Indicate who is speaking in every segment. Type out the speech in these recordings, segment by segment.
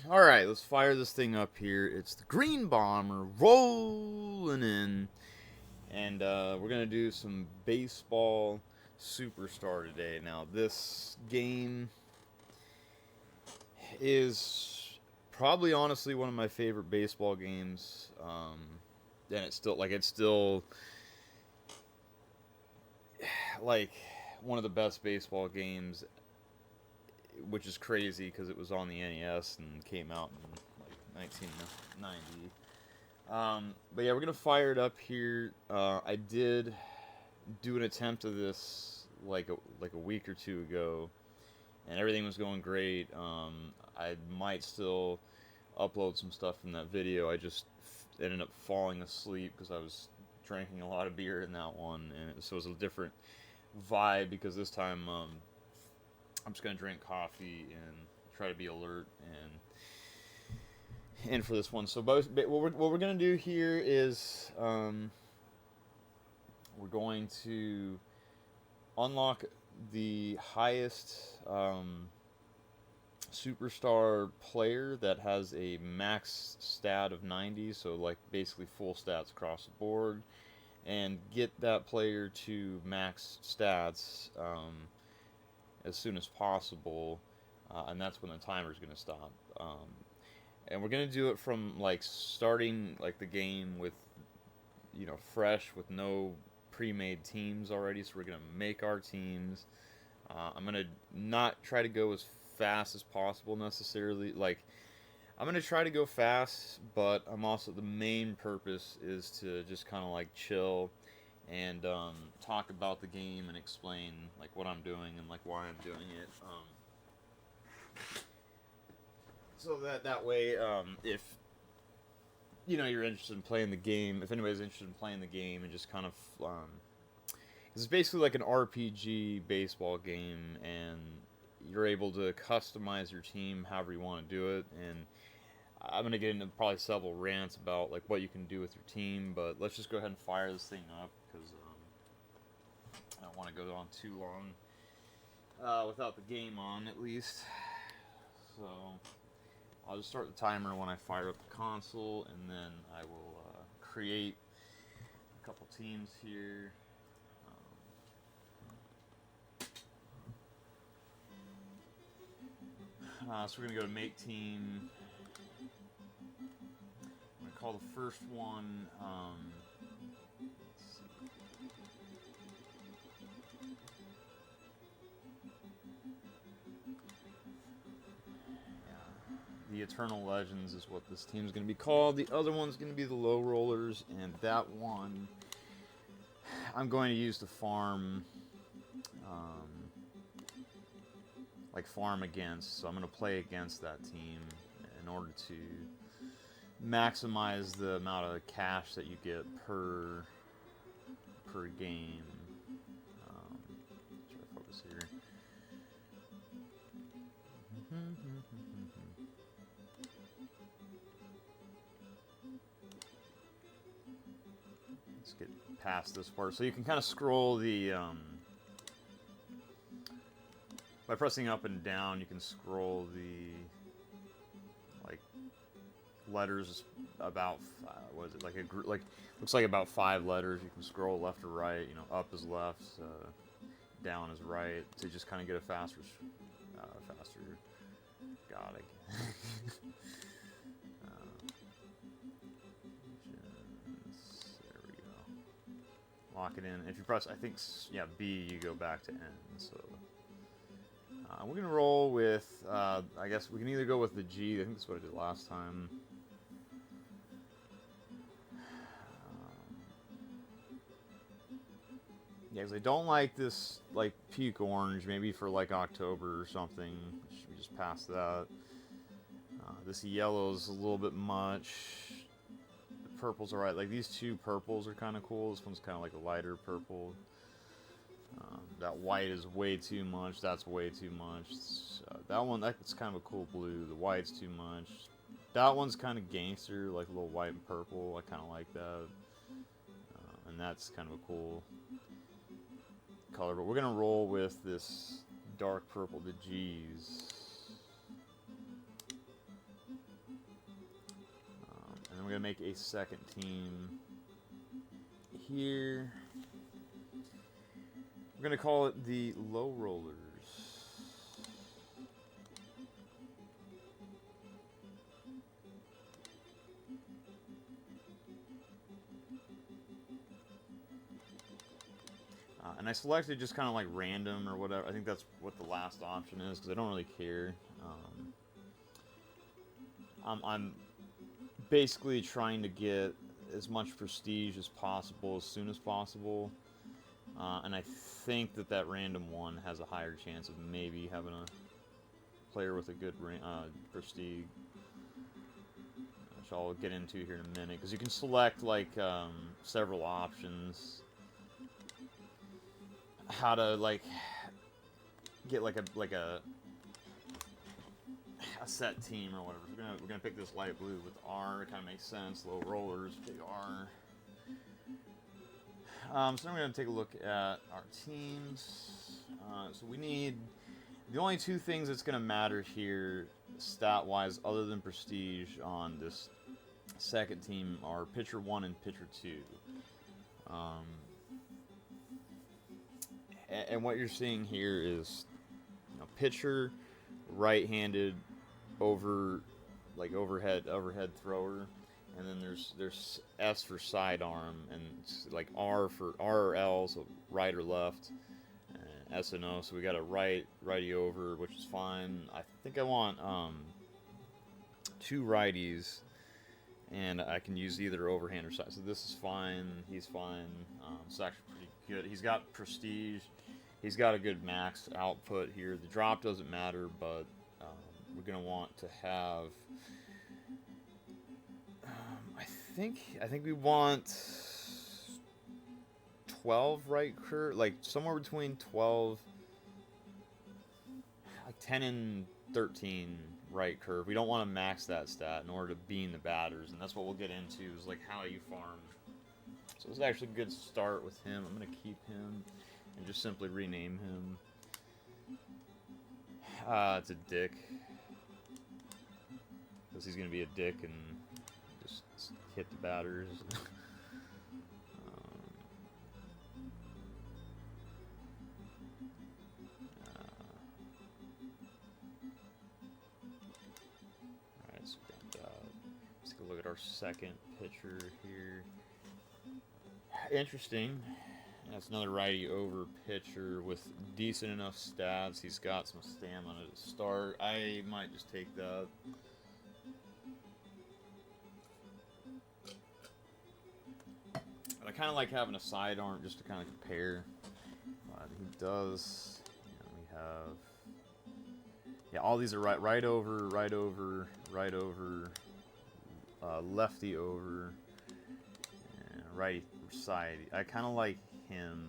Speaker 1: Alright, let's fire this thing up here. It's the Green Bomber rolling in. And we're going to do some baseball superstar today. Now, this game is probably honestly one of my favorite baseball games. And it's still like one of the best baseball games, which is crazy because it was on the NES and came out in like 1990. But yeah, we're gonna fire it up here. I did do an attempt of this like a week or two ago, and everything was going great. I might still upload some stuff from that video. I just ended up falling asleep because I was drinking a lot of beer in that one, and so it was a different vibe because this time I'm just gonna drink coffee and try to be alert and for this one. So what we're gonna do here is we're going to unlock the highest superstar player that has a max stat of 90, so like basically full stats across the board, and get that player to max stats as soon as possible, and that's when the timer is going to stop. And we're going to do it from like starting like the game with fresh with no pre-made teams already. So we're going to make our teams. I'm going to not try to go as fast as possible necessarily. Like I'm going to try to go fast, but I'm also the main purpose is to just kind of like chill and talk about the game and explain like what I'm doing and like why I'm doing it. So that way, if you're interested in playing the game, if anybody's interested in playing the game and just kind of, it's basically like an RPG baseball game, and you're able to customize your team however you want to do it. And I'm gonna get into probably several rants about like what you can do with your team, but let's just go ahead and fire this thing up because I don't want to go on too long without the game on at least. So I'll just start the timer when I fire up the console, and then I will create a couple teams here. So we're gonna go to make team. I'm gonna call the first one. Let's see. The Eternal Legends is what this team is going to be called. The other one's going to be the Low Rollers, and that one I'm going to use to farm, like farm against. So I'm going to play against that team in order to maximize the amount of cash that you get per game. Try to focus here. Let's get past this part. So you can kind of scroll the by pressing up and down, you can scroll the like letters about what is it, like a group, like looks like about 5 letters. You can scroll left or right. Up is left, down is right, to just kind of get a faster. God, there we go. Lock it in. If you press, I think, yeah, B, you go back to N. So we're gonna roll with. I guess we can either go with the G. I think that's what I did last time. Yeah, because I don't like this like puke orange. Maybe for like October or something. We just pass that. This yellow's a little bit much. The purple's alright. Like these two purples are kind of cool. This one's kind of like a lighter purple. That white is way too much. That's way too much. That's kind of a cool blue. The white's too much. That one's kind of gangster, like a little white and purple. I kind of like that. And that's kind of a cool color. But we're going to roll with this dark purple, the G's. make a second team here. We're going to call it the Low Rollers. And I selected just kind of like random or whatever. I think that's what the last option is, because I don't really care. I'm basically trying to get as much prestige as possible as soon as possible. And I think that that random one has a higher chance of maybe having a player with a good prestige, which I'll get into here in a minute, because you can select like several options how to like get like a set team or whatever. We're gonna pick this light blue with R. It kind of makes sense. Low rollers, big R. So now we're gonna take a look at our teams. So we need the only two things that's gonna matter here, stat-wise, other than prestige on this second team, are pitcher 1 and pitcher 2. And what you're seeing here is, you know, pitcher, right-handed, overhead thrower, and then there's S for sidearm, and like R or L, so right or left, and S and O. So we got a righty over, which is fine. I think I want 2 righties, and I can use either overhand or side. So this is fine. He's fine. It's actually pretty good. He's got prestige. He's got a good max output here. The drop doesn't matter, but we're gonna want to have. I think we want 12 right curve, like somewhere between 12, like 10 and 13 right curve. We don't want to max that stat in order to bean the batters, and that's what we'll get into, is like how you farm. So it's actually a good start with him. I'm gonna keep him and just simply rename him. It's a dick, because he's gonna be a dick and just hit the batters. Alright, so let's take a look at our second pitcher here. Interesting. That's another righty over pitcher with decent enough stats. He's got some stamina to start. I might just take that. But I kind of like having a sidearm just to kind of compare. He does. You know, we have. Yeah, all these are right over, right over, right over, lefty over, and righty side. I kind of like him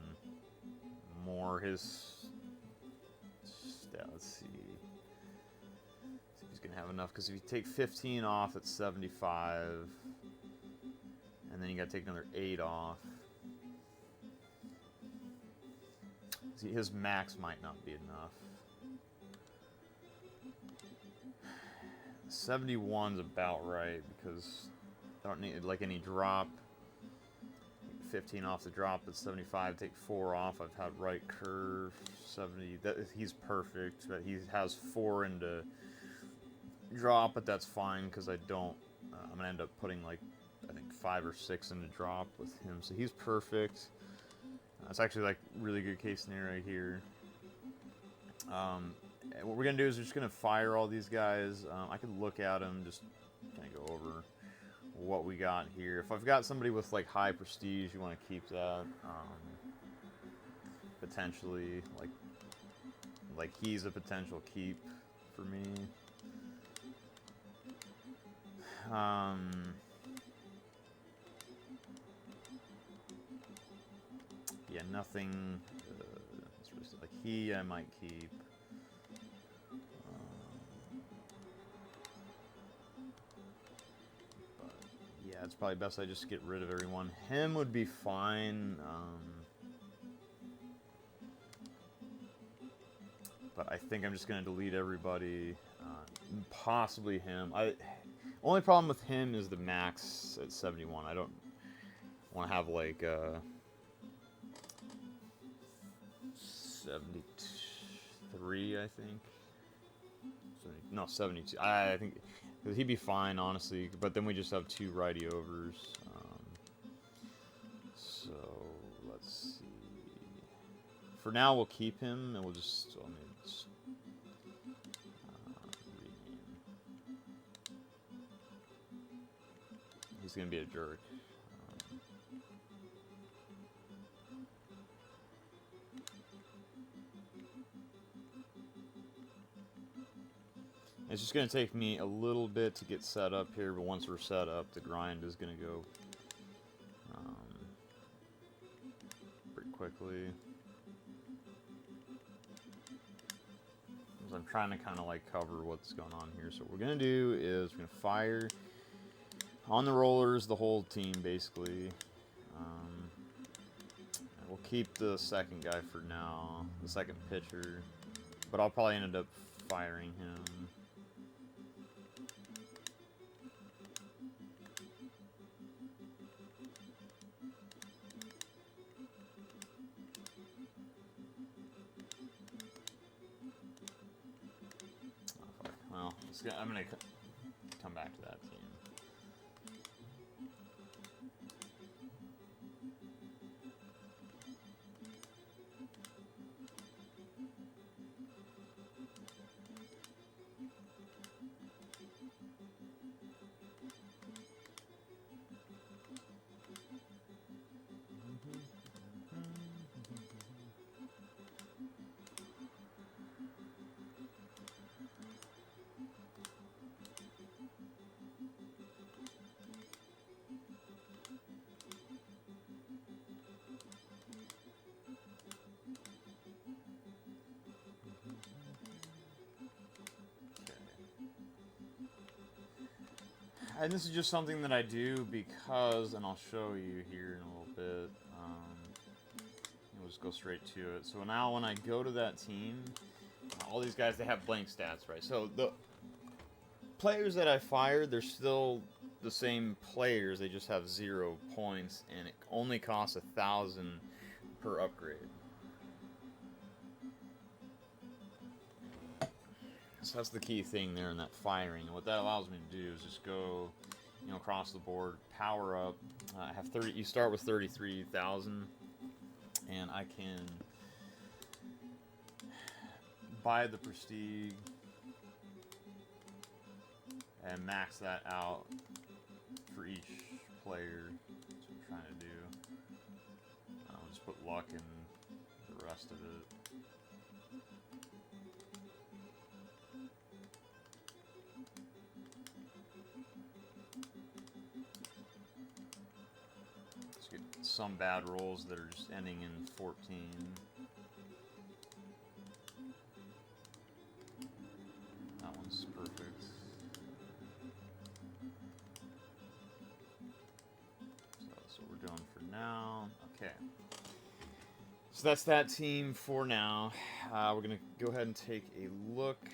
Speaker 1: more. His stat, let's see if he's gonna have enough, because if you take 15 off, it's 75, and then you gotta take another 8 off. See, his max might not be enough. 71's about right, because I don't need like any drop. 15 off the drop, that's 75. Take 4 off. I've had right curve 70. He's perfect. But he has 4 into drop, but that's fine, because I don't. I'm gonna end up putting like, I think 5 or 6 into drop with him, so he's perfect. It's actually like really good case scenario here. What we're gonna do is we're just gonna fire all these guys. I could look at them, just kind of go over what we got here. If I've got somebody with like high prestige, you want to keep that. Potentially, like he's a potential keep for me. Yeah, nothing. Like he, I might keep. Yeah, it's probably best I just get rid of everyone. Him would be fine, but I think I'm just going to delete everybody, possibly him. Well, Only problem with him is the max at 71. I don't want to have like 73, I think. 70, no, 72. I think he'd be fine, honestly. But then we just have 2 righty overs. So let's see. For now, we'll keep him, and we'll just. Let me just rename. He's gonna be a jerk. It's just going to take me a little bit to get set up here, but once we're set up, the grind is going to go pretty quickly. Because I'm trying to kind of like cover what's going on here. So what we're going to do is we're going to fire on the rollers the whole team, basically. We'll keep the second guy for now, the second pitcher, but I'll probably end up firing him. Well, I'm going to come back to that team. And this is just something that I do because, and I'll show you here in a little bit, we'll just go straight to it. So now when I go to that team, all these guys, they have blank stats, right? So the players that I fired, they're still the same players, they just have 0 points, and it only costs 1,000 per upgrade. So that's the key thing there in that firing. And what that allows me to do is just go, across the board, power up. Have 30. You start with 33,000, and I can buy the prestige and max that out for each player. That's what I'm trying to do. I'll just put luck in the rest of it. Some bad rolls that are just ending in 14. That one's perfect. So that's what we're doing for now. Okay. So that's that team for now. We're going to go ahead and take a look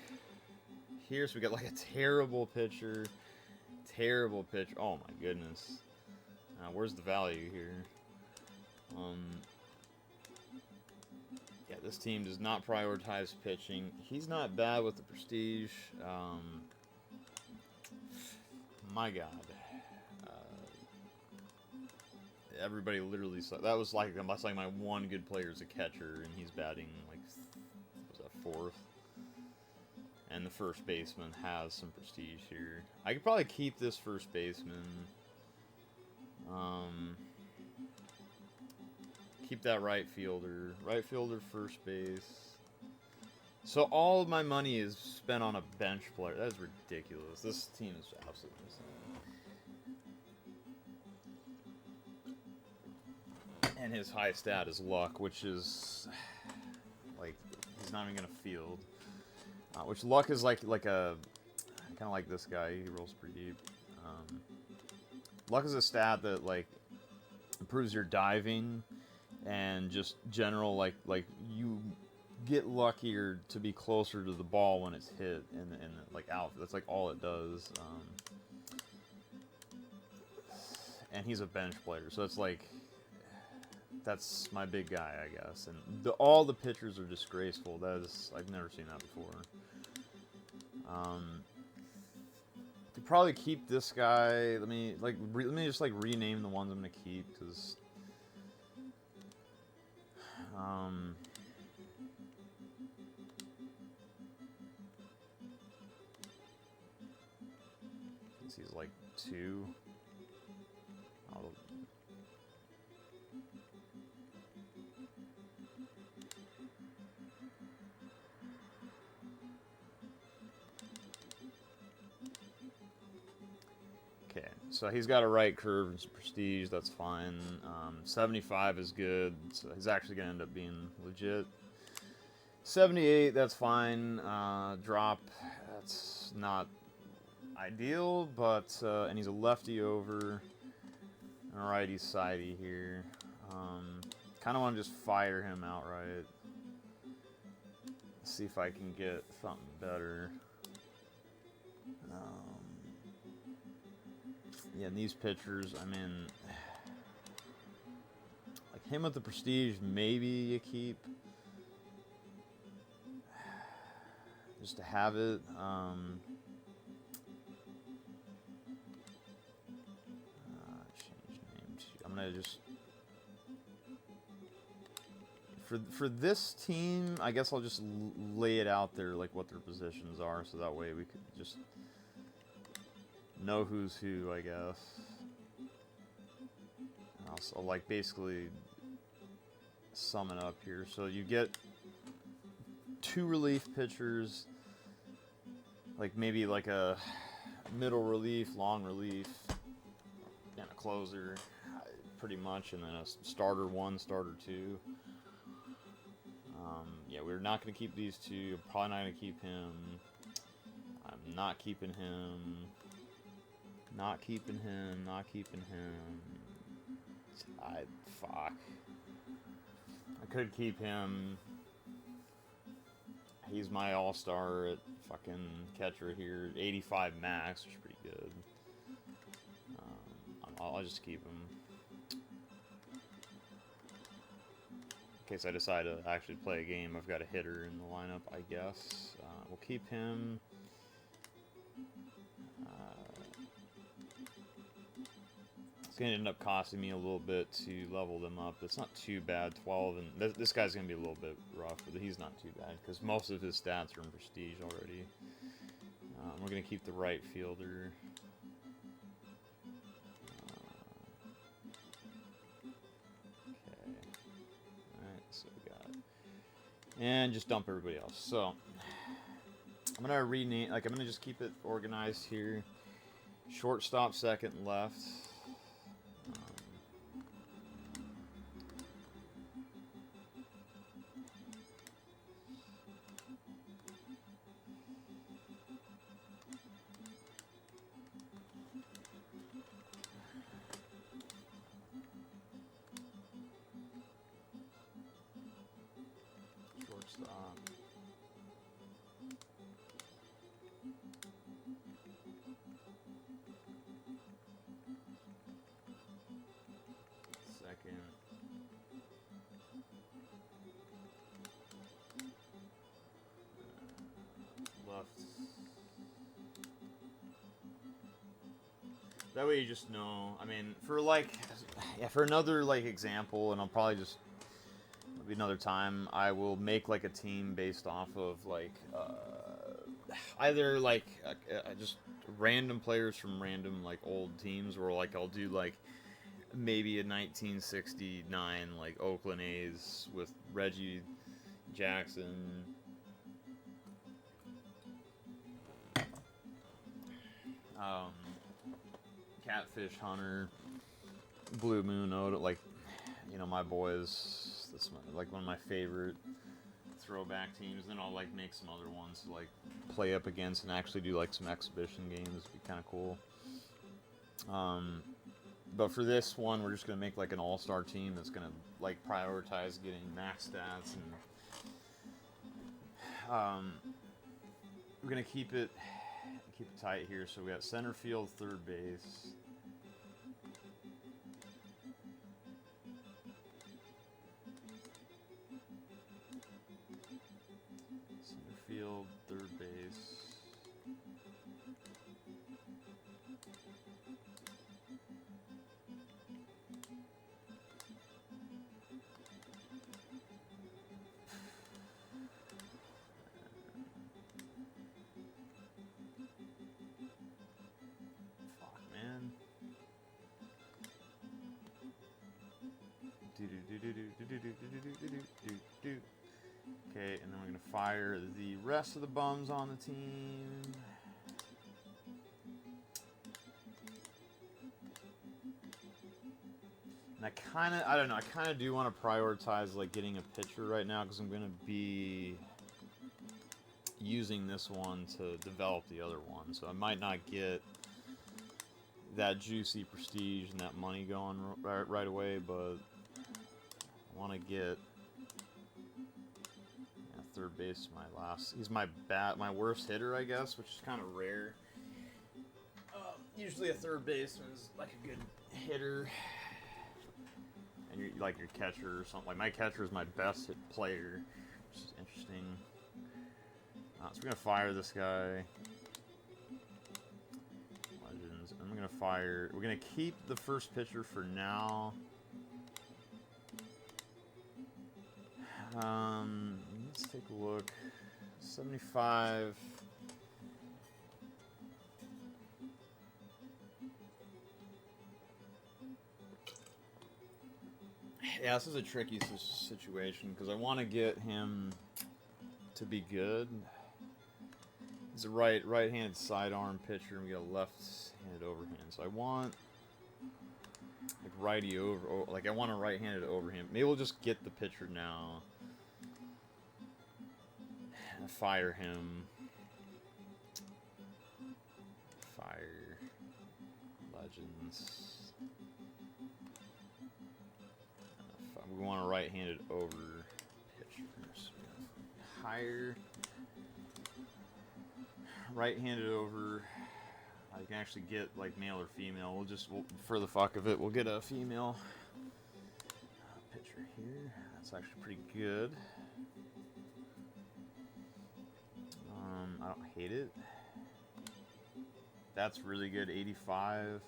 Speaker 1: here. So we got like a terrible pitcher. Terrible pitch. Oh my goodness. Where's the value here? Yeah, this team does not prioritize pitching. He's not bad with the prestige. My God. Everybody literally sucked. That's like my one good player is a catcher, and he's batting like, what was that, 4th? And the first baseman has some prestige here. I could probably keep this first baseman. Keep that right fielder. Right fielder, first base. So all of my money is spent on a bench player. That is ridiculous. This team is absolutely insane. And his high stat is luck, which is like he's not even gonna field. Which luck is like a kind of like this guy. He rolls pretty deep. Luck is a stat that like improves your diving and just general like you get luckier to be closer to the ball when it's hit and like out. That's like all it does. and he's a bench player, so it's like that's my big guy, I guess. And all the pitchers are disgraceful. I've never seen that before. Could probably keep this guy. Let me just like rename the ones I'm gonna keep because. He's like 2. Okay, so he's got a right curve and some prestige. That's fine. 75 is good. So he's actually gonna end up being legit. 78, that's fine. Drop, that's not ideal, but and he's a lefty over and a righty sidey here. Kind of want to just fire him outright. See if I can get something better. Yeah, and these pitchers, I mean, like him with the prestige, maybe you keep. Just to have it. Change name to. I'm gonna just for this team. I guess I'll just lay it out there like what their positions are, so that way we could just know who's who. I guess. I'll like basically sum it up here. So you get 2 relief pitchers. Like maybe like a middle relief, long relief, and a closer, pretty much, and then a starter 1, starter 2. Yeah, we're not going to keep these 2. Probably not going to keep him. I'm not keeping him. Not keeping him. Not keeping him. Fuck. I could keep him. He's my all-star at fucking catcher here. 85 max, which is pretty good. I'll just keep him. In case I decide to actually play a game, I've got a hitter in the lineup, I guess. We'll keep him. It's going to end up costing me a little bit to level them up. It's not too bad, 12, and this guy's going to be a little bit rough, but he's not too bad, because most of his stats are in prestige already. We're going to keep the right fielder. Okay. Alright, so we got it. And just dump everybody else. So, I'm going to rename, like, I'm going to just keep it organized here. Shortstop, second, left. Shortstop. Second. Left. That way you just know. I mean, for like, yeah, for another like example, and I'll probably just maybe another time, I will make like a team based off of like either like just random players from random like old teams, or like I'll do like maybe a 1969 like Oakland A's with Reggie Jackson. Catfish Hunter, Blue Moon Oda, like, you know, my boys. That's like one of my favorite throwback teams. Then I'll like make some other ones to like play up against and actually do like some exhibition games. It'd be kind of cool. But for this one, we're just gonna make like an all-star team that's gonna like prioritize getting max stats, and we're gonna keep it tight here. So we got center field, third base. Okay, and then we're gonna fire the rest of the bums on the team. And I don't know, I kind of do want to prioritize like getting a pitcher right now because I'm gonna be using this one to develop the other one, so I might not get that juicy prestige and that money going right away, but I want to get third base. He's my worst hitter, I guess, which is kind of rare. Usually a third baseman is like a good hitter, and you're like your catcher or something. Like my catcher is my best hit player, which is interesting. So we're gonna fire this guy. Legends. And we're gonna keep the first pitcher for now. Let's take a look. 75. Yeah, this is a tricky situation because I want to get him to be good. He's a right-handed sidearm pitcher, and we got a left-handed overhand. So I want like righty over, like I want a right-handed overhand. Maybe we'll just get the pitcher now. Fire him. Fire. Legends. We want a right-handed over pitcher. So hire. Right-handed over. I can actually get like male or female. We'll for the fuck of it, we'll get a female pitcher here. That's actually pretty good. I don't hate it. That's really good. 85.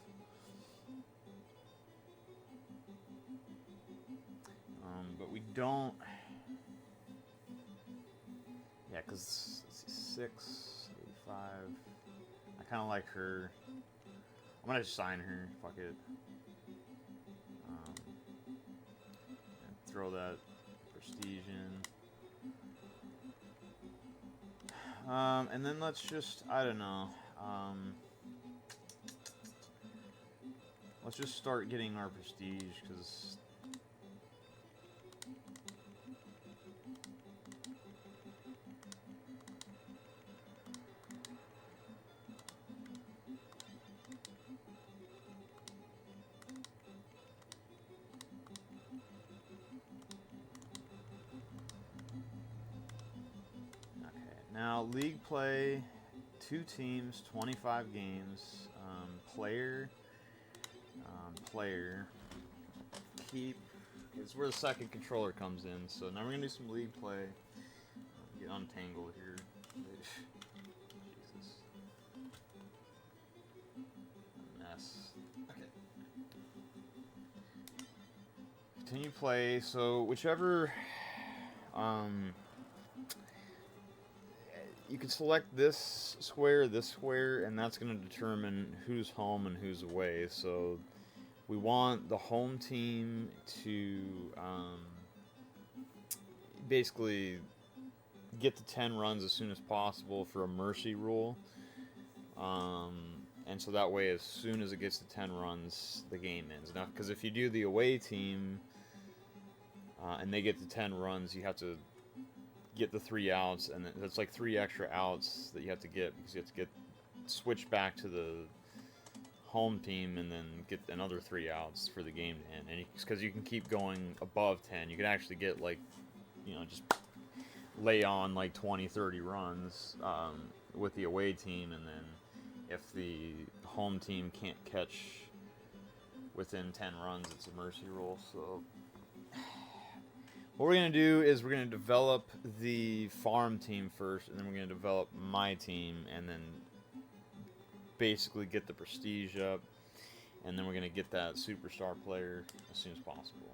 Speaker 1: But we don't. Yeah, because 6, 85. I kind of like her. I'm gonna just sign her. Fuck it. And throw that prestige in. And then let's just, I don't know. Let's just start getting our prestige because. Now, league play, 2 teams, 25 games, player, keep, it's where the second controller comes in, so now we're going to do some league play, get untangled here, Jesus, a mess, okay, continue play, so whichever, you can select this square, and that's going to determine who's home and who's away. So we want the home team to basically get to 10 runs as soon as possible for a mercy rule. And so that way, as soon as it gets to 10 runs, the game ends. Now, because if you do the away team and they get to 10 runs, you have to get the 3 outs, and that's like 3 extra outs that you have to get because you have to get switch back to the home team and then get another 3 outs for the game to end. And because you can keep going above 10, you can actually get like, just lay on like 20, 30 runs with the away team, and then if the home team can't catch within 10 runs, it's a mercy rule. So what we're going to do is we're going to develop the farm team first, and then we're going to develop my team, and then basically get the prestige up, and then we're going to get that superstar player as soon as possible.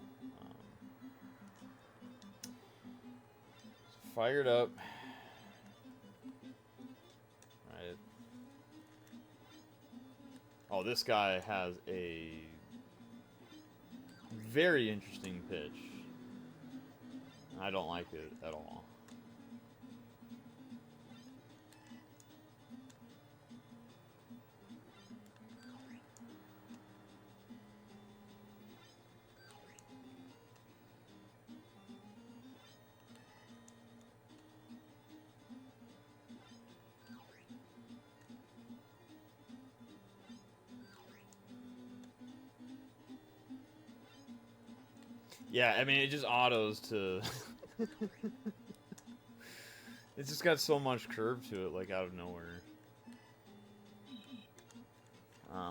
Speaker 1: So fire it up. Right. Oh, this guy has a very interesting pitch. I don't like it at all. Yeah, I mean, it just autos to... It's just got so much curve to it, like, out of nowhere.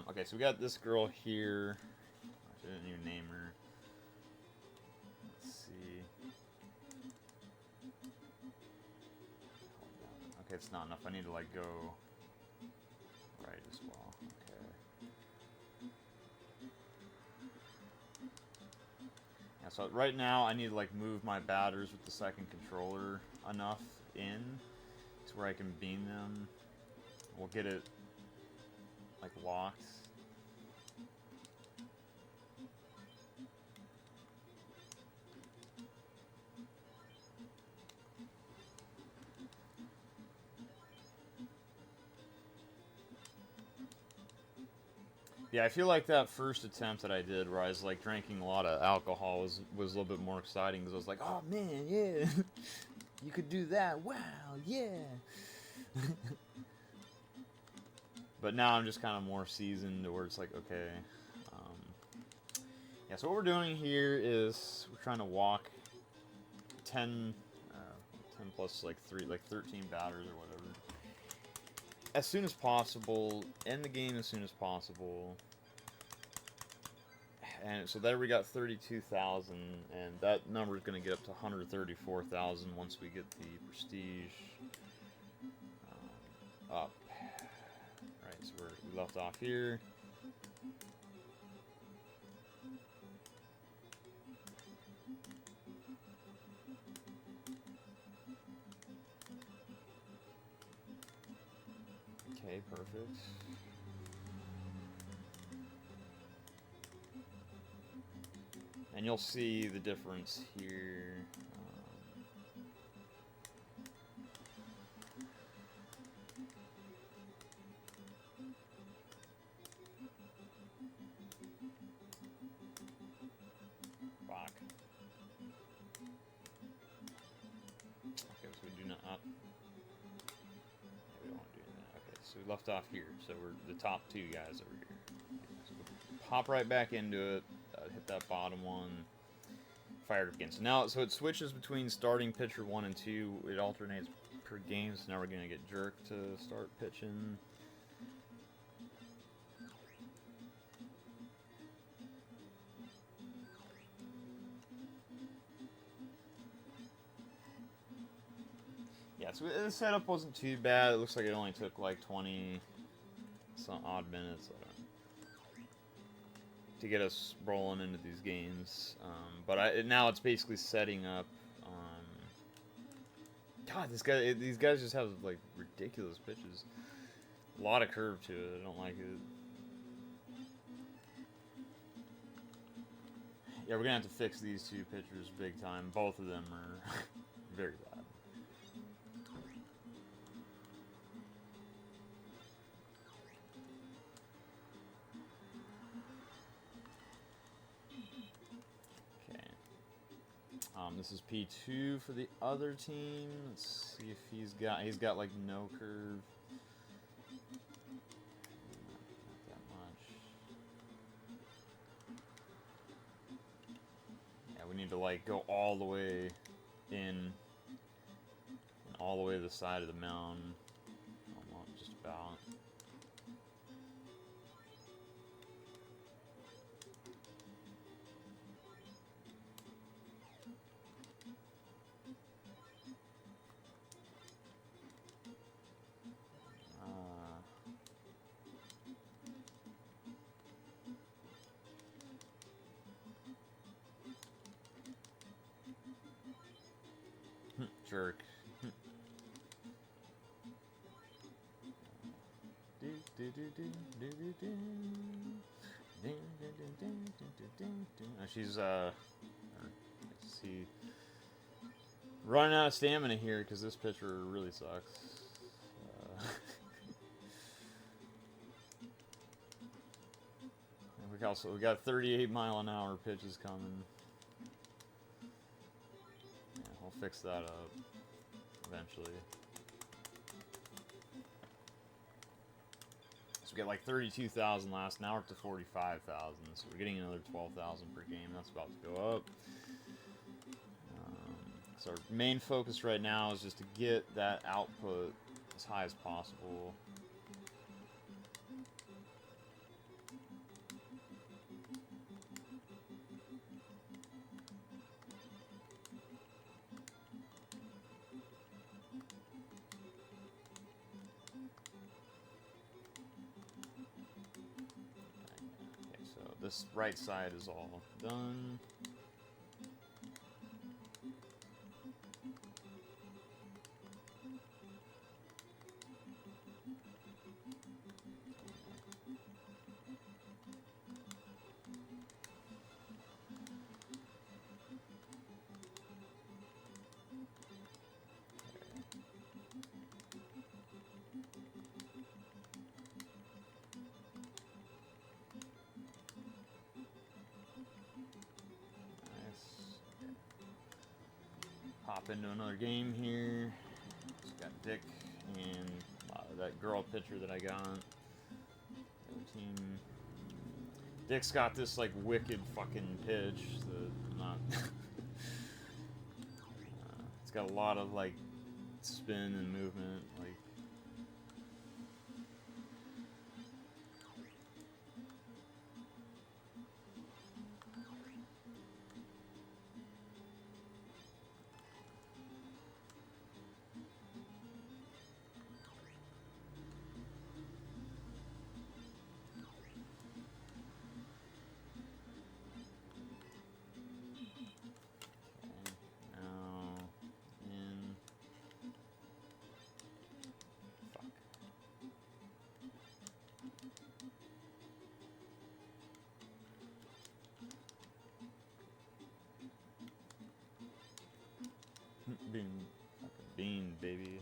Speaker 1: Okay, so we got this girl here. I didn't even name her. Let's see. Okay, it's not enough. I need to, like, go right as well. Okay. Yeah, so right now I need to, like, move my batters with the second controller enough in to where I can beam them. We'll get it, like, locked. Yeah, I feel like that first attempt that I did, where I was like drinking a lot of alcohol, was a little bit more exciting because I was like, "Oh man, yeah, you could do that! Wow, yeah." But now I'm just kind of more seasoned, where it's like, okay, yeah. So what we're doing here is we're trying to walk 10, 10 plus like 13 batters or whatever, as soon as possible, end the game as soon as possible. And so there we got 32,000, and that number is going to get up to 134,000 once we get the prestige up. Right, so we left off here. Okay, perfect. And you'll see the difference here. Back. Okay, so we do not up. Yeah, we don't want to do that. Okay, so we left off here. So we're the top two guys over here. So we'll pop right back into it. Hit that bottom one. Fired up again. So now, so it switches between starting pitcher 1 and 2. It alternates per game. So now we're gonna get Jerk to start pitching. Yeah, so the setup wasn't too bad. It looks like it only took like 20 some odd minutes to get us rolling into these games. But now it's basically setting up. God, these guys just have like ridiculous pitches. A lot of curve to it. I don't like it. Yeah, we're gonna have to fix these two pitchers big time. Both of them are very bad. This is P2 for the other team. Let's see if he's got like no curve. Not that much. Yeah, we need to like go all the way in and all the way to the side of the mound. Almost, just about. Jerk. She's let's see. Running out of stamina here because this pitcher really sucks. We got 38-mile-an-hour pitches coming. Yeah, we'll fix that up eventually. So we got like 32,000 last. Now we're up to 45,000. So we're getting another 12,000 per game. That's about to go up. So our main focus right now is just to get that output as high as possible. Okay, so this right side is all done. Hop into another game here. Just got Dick and that girl pitcher that I got. The other team. Dick's got this like wicked fucking pitch that I'm not. It's got a lot of like spin and movement. Like. Bean, baby.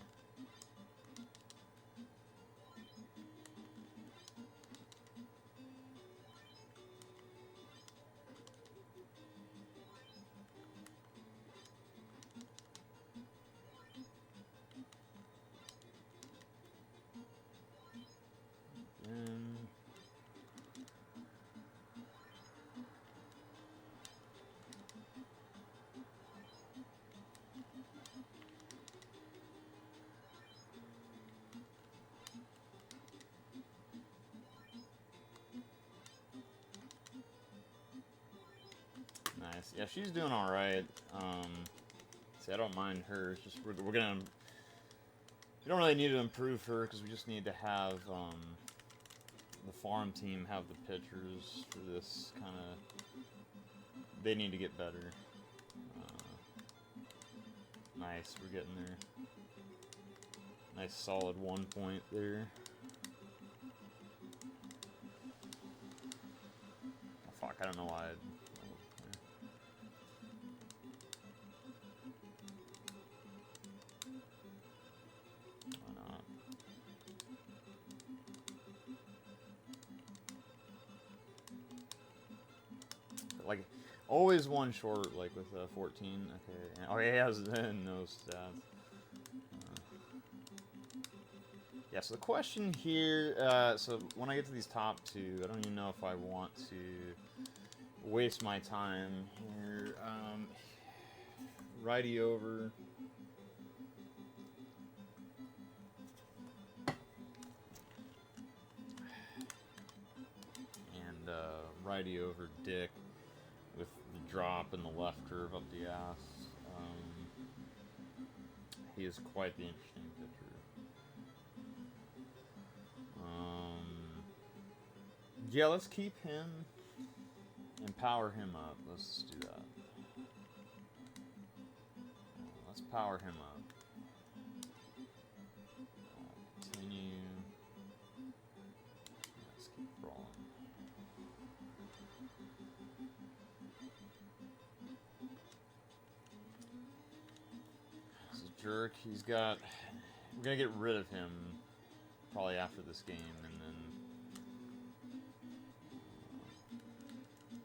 Speaker 1: Nice. Yeah, she's doing all right. See, I don't mind her. It's just we're gonna. We don't really need to improve her because we just need to have the farm team have the pitchers for this kind of. They need to get better. Nice, we're getting there. Nice solid 1 point there. Oh, fuck, I don't know why. Like, always one short, like with 14. Okay. Oh, he has no stats. Yeah, so the question here, so when I get to these top two, I don't even know if I want to waste my time here. Righty over. And righty over Dick with the drop and the left curve up the ass. He is quite the interesting pitcher. Yeah, let's keep him and power him up. Let's do that. Let's power him up. Continue. Let's keep rolling. jerk. He's got... We're gonna get rid of him probably after this game, and then...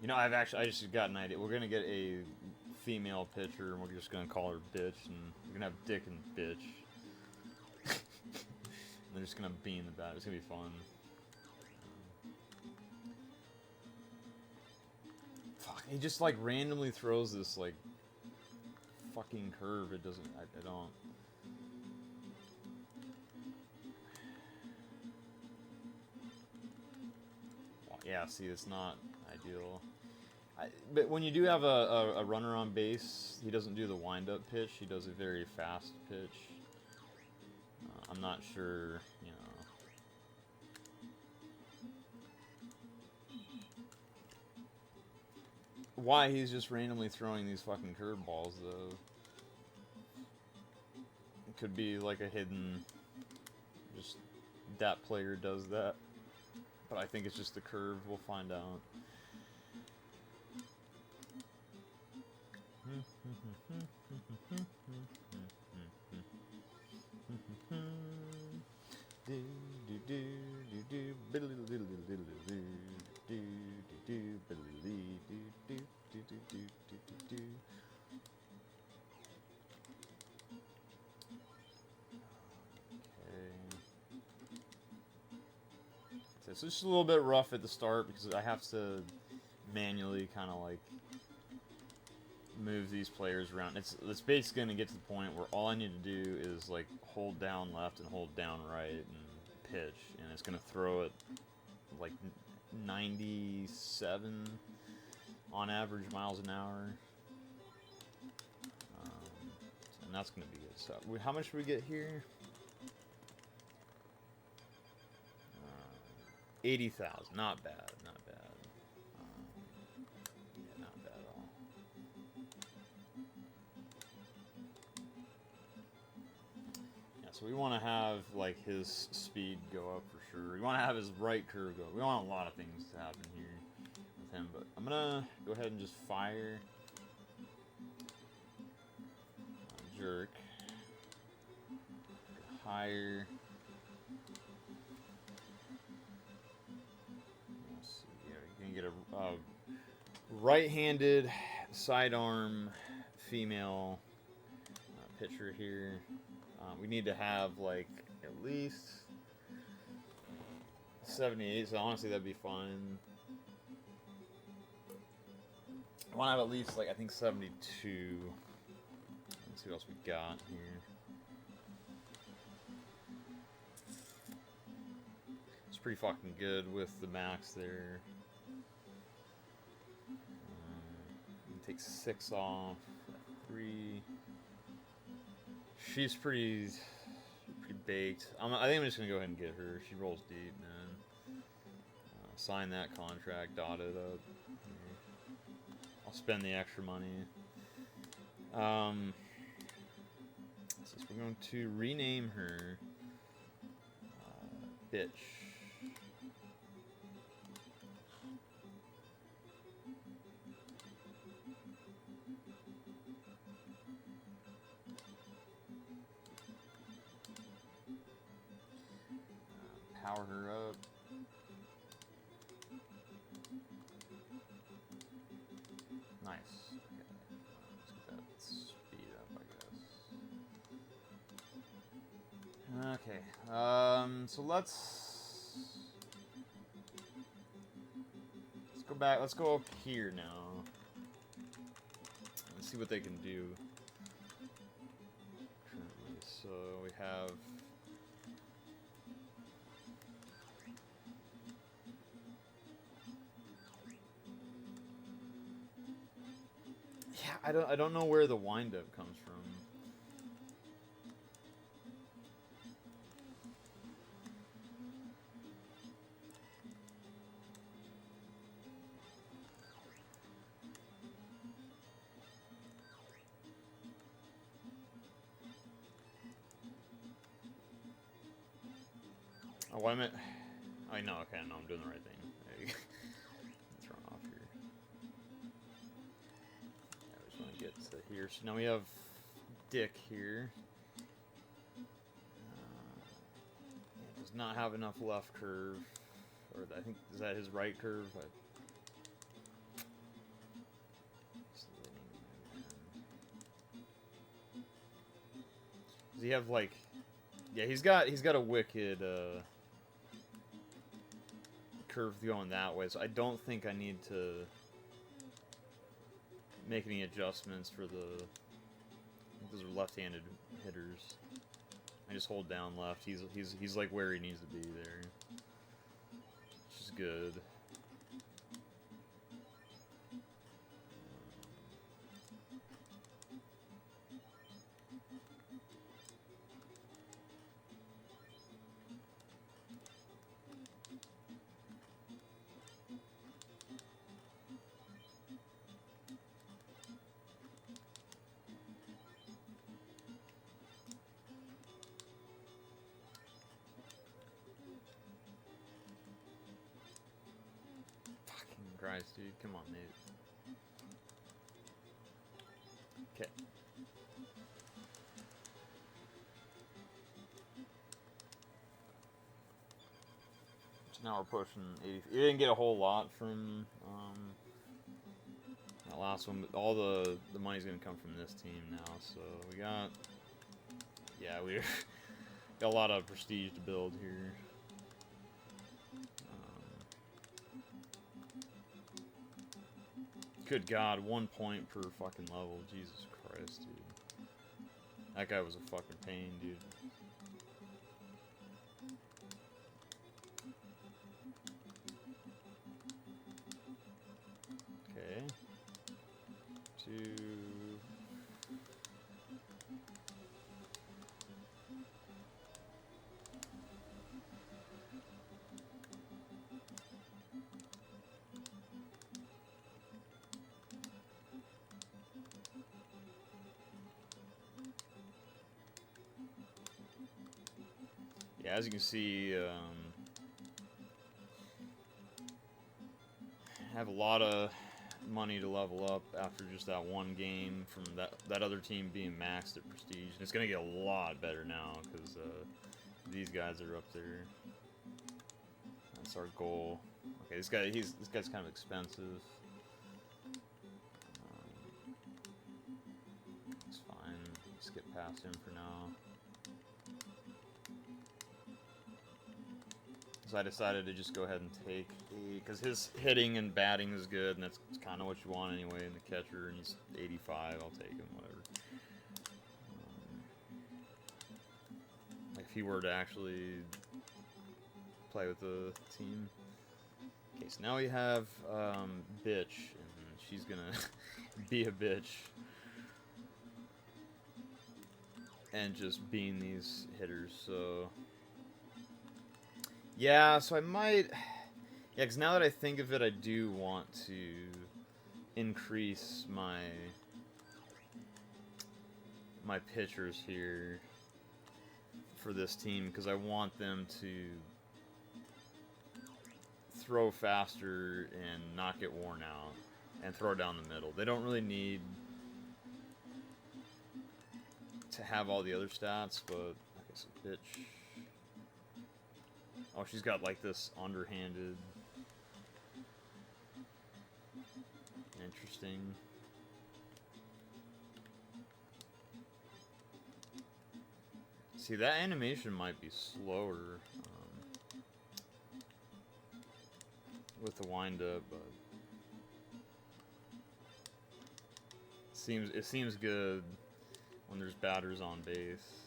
Speaker 1: You know, I just got an idea. We're gonna get a female pitcher, and we're just gonna call her Bitch, and we're gonna have Dick and Bitch. And they're just gonna be in the bat. It's gonna be fun. Fuck, he just like randomly throws this like fucking curve. It doesn't. I don't. Well, yeah, see, it's not ideal. But when you do have a runner on base, he doesn't do the wind-up pitch. He does a very fast pitch. I'm not sure, you know. Why he's just randomly throwing these fucking curveballs, though. It could be like a hidden... Just that player does that. But I think it's just the curve. We'll find out. So it's just a little bit rough at the start because I have to manually kind of like move these players around. It's basically going to get to the point where all I need to do is like hold down left and hold down right and pitch, and it's going to throw it like 97 on average miles an hour. And that's going to be good stuff. How much do we get here? 80,000. Not bad. Not bad. Yeah, not bad at all. Yeah, so we want to have like his speed go up for sure. We want to have his right curve go up. We want a lot of things to happen here with him, but I'm gonna go ahead and just fire jerk. Higher. Let's see here. You're gonna get a right-handed sidearm female pitcher here. We need to have like at least 78. So honestly, that'd be fine. I want to have at least like I think 72. Let's see what else we got here. It's pretty fucking good with the max there. Take 6 off. 3. She's pretty baked. I think I'm just gonna go ahead and get her. She rolls deep, man. Sign that contract. Dot it up. I'll spend the extra money. So we're going to rename her Bitch. Power her up. Nice. Okay. Let's get that speed up, I guess. Okay. So let's go back. Let's go up here now. Let's see what they can do. Currently, so we have. Yeah, I don't know where the windup comes from. Oh, what am I? Oh, no, okay, no, I'm doing the right thing. There you go. Thrown off here. Yeah, I just want to get to here. So now we have Dick here. Does not have enough left curve. Or I think, is that his right curve? Does he have like... Yeah, he's got a wicked curve going that way, so I don't think I need to make any adjustments for the... Those are left-handed hitters. I just hold down left. He's like where he needs to be there. Which is good. Christ, dude. Come on, Nate. Okay. So now we're pushing 80. We didn't get a whole lot from that last one, but all the money's going to come from this team now. So we got... Yeah, we got a lot of prestige to build here. Good God, 1 point per fucking level. Jesus Christ, dude. That guy was a fucking pain, dude. Okay. 2... Yeah, as you can see, I have a lot of money to level up after just that one game from that other team being maxed at prestige. And it's gonna get a lot better now because these guys are up there. That's our goal. Okay, this guy's kind of expensive. It's fine. Just get past him for now. So I decided to just go ahead and take because his hitting and batting is good, and that's kind of what you want anyway in the catcher, and he's 85, I'll take him, whatever. Like if he were to actually play with the team. Okay, so now we have Bitch, and she's gonna be a bitch. And just being these hitters, so... Yeah, so I might... Yeah, because now that I think of it, I do want to increase my pitchers here for this team, because I want them to throw faster and not get worn out, and throw down the middle. They don't really need to have all the other stats, but... Okay, so Bitch... Oh, she's got like this underhanded. Interesting. See, that animation might be slower with the wind-up, but it seems good when there's batters on base.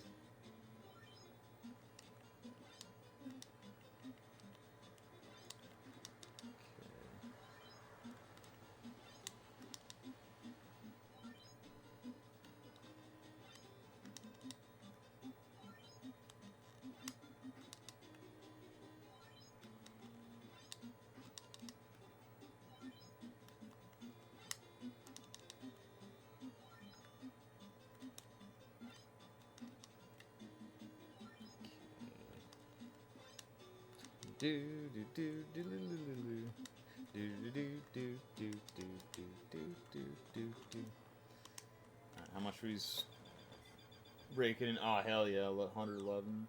Speaker 1: Do do do do do do do do do do do do do do. How much were these raking in? Oh hell yeah, 111.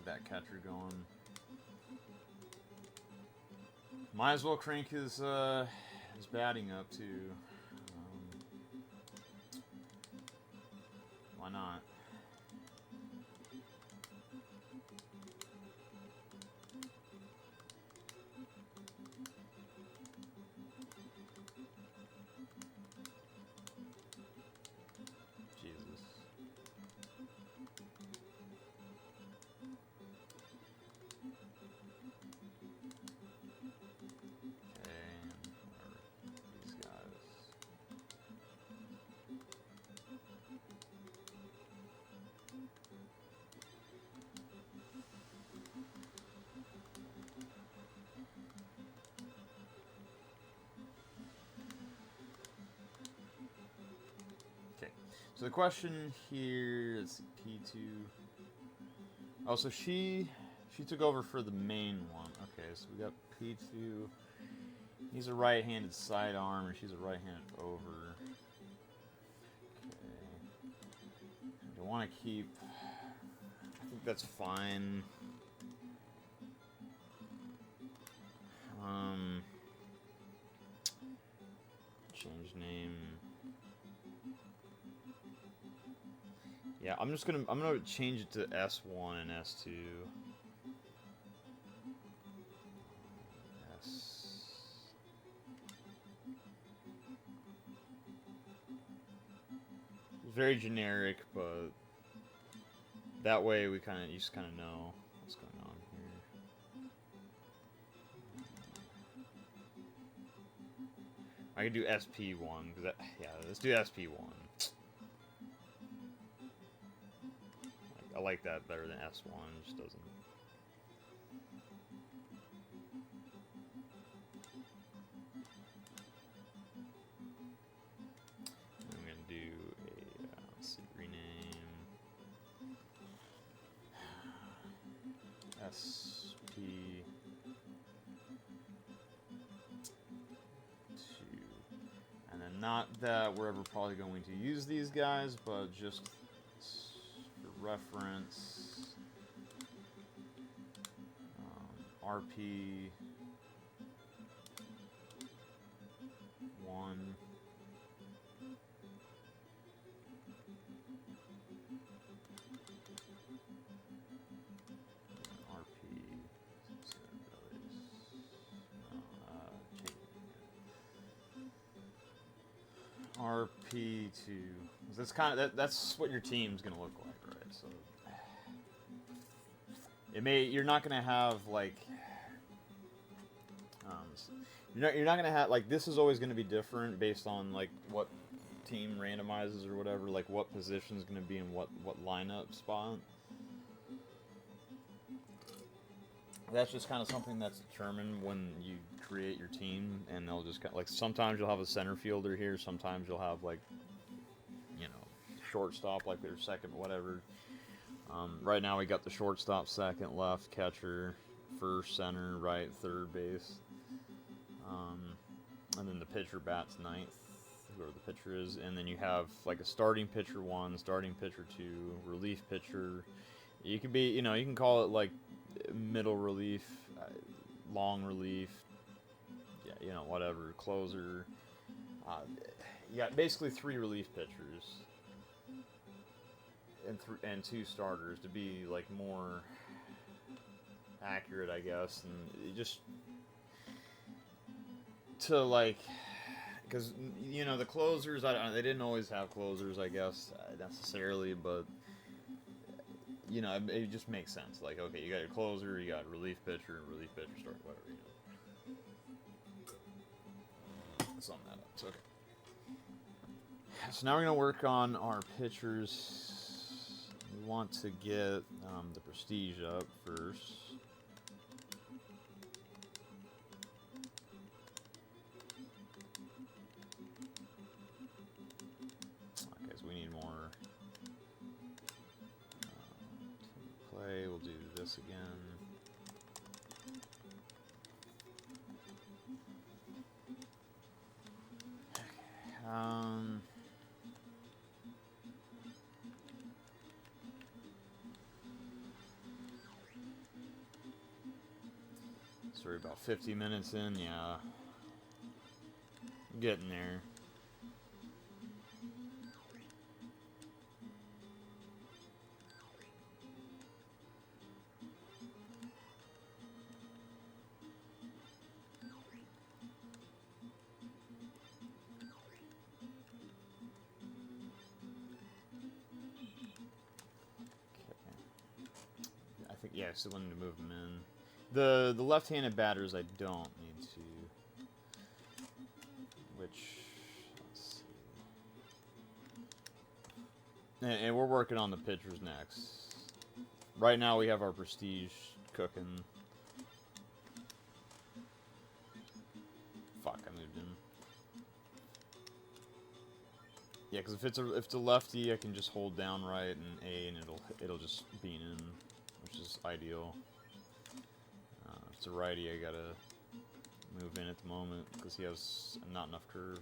Speaker 1: that catcher going. Might as well crank his batting up too. Why not? Jesus. Okay, so the question here is P2. Oh, so she took over for the main one. Okay, so we got P2. He's a right-handed sidearm, and she's a right-handed over. Okay. I want to keep... I think that's fine. Change name. Yeah, I'm gonna change it to S1 and S2. Very generic, but that way you just kind of know what's going on here. I can do SP1 because yeah, let's do SP1. I like that better than S1. It just doesn't. I'm gonna do a let's see, rename SP2, and then not that we're ever probably going to use these guys, but just for reference, RP 1. RP2. That's kind of that's what your team's gonna look like, right? So you're not gonna have like you're not gonna have like this is always gonna be different based on like what team randomizes or whatever, like what position is gonna be in what lineup spot. That's just kind of something that's determined when you create your team, and they'll just like sometimes you'll have a center fielder here, sometimes you'll have like shortstop like their second whatever. Right now we got the shortstop second, left, catcher, first, center, right, third base, and then the pitcher bats ninth, whoever the pitcher is, and then you have like a starting pitcher 1, starting pitcher 2, relief pitcher. You could be, you can call it like middle relief, long relief, yeah, whatever, closer. You got basically 3 relief pitchers and 2 starters to be like more accurate, I guess, and just to like, because the closers, they didn't always have closers, I guess, necessarily, but it just makes sense. Like, okay, you got your closer, you got relief pitcher, starting, whatever, Sum that up. So, okay. So now we're going to work on our pitchers. We want to get the prestige up first. Okay, so we need more play. We'll do this again. So we're about 50 minutes in, yeah. Getting there. I think, yeah, I still wanted to move them in. The left-handed batters I don't need to. Which, let's see. And we're working on the pitchers next. Right now we have our prestige cooking. Fuck, I moved in. Yeah, because if it's a lefty, I can just hold down right and A, and it'll just bean in, which is ideal. If it's a righty, I gotta move in at the moment because he has not enough curve.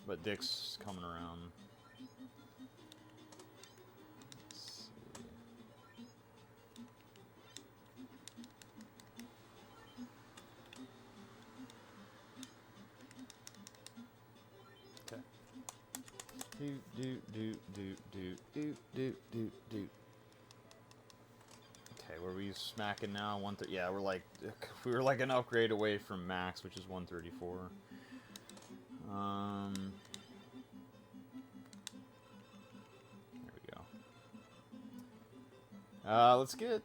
Speaker 1: But Dick's coming around. Let's see. Okay. Do. Okay, where are we smacking now? Yeah, we were like an upgrade away from max, which is 134. There we go. Let's see. Yeah,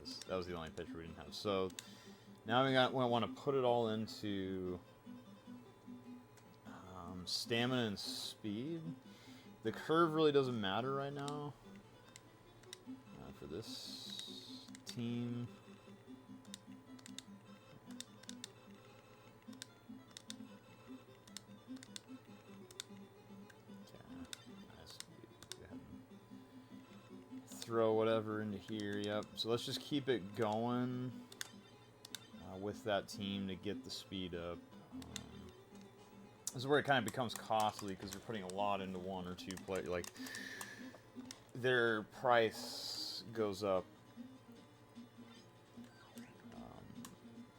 Speaker 1: so that was the only pitcher we didn't have. So now we want to put it all into stamina and speed. The curve really doesn't matter right now for this team. Throw whatever into here, yep. So let's just keep it going with that team to get the speed up. This is where it kind of becomes costly because they're putting a lot into one or two players. Like, their price goes up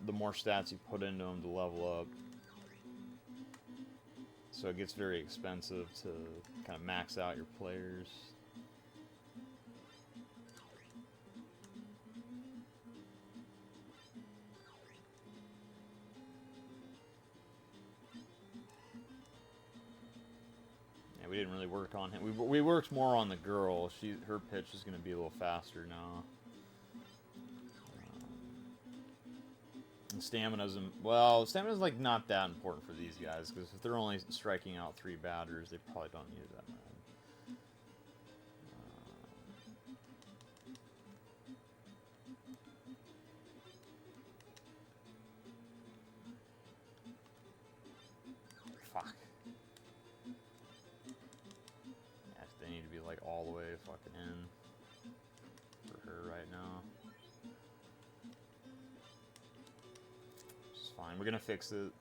Speaker 1: the more stats you put into them to level up. So it gets very expensive to kind of max out your players. We didn't really work on him. We worked more on the girl. Her pitch is going to be a little faster now. And stamina's like not that important for these guys because if they're only striking out 3 batters, they probably don't need it that much. Fuck. They need to be like all the way fucking in for her right now. It's fine. We're gonna fix it.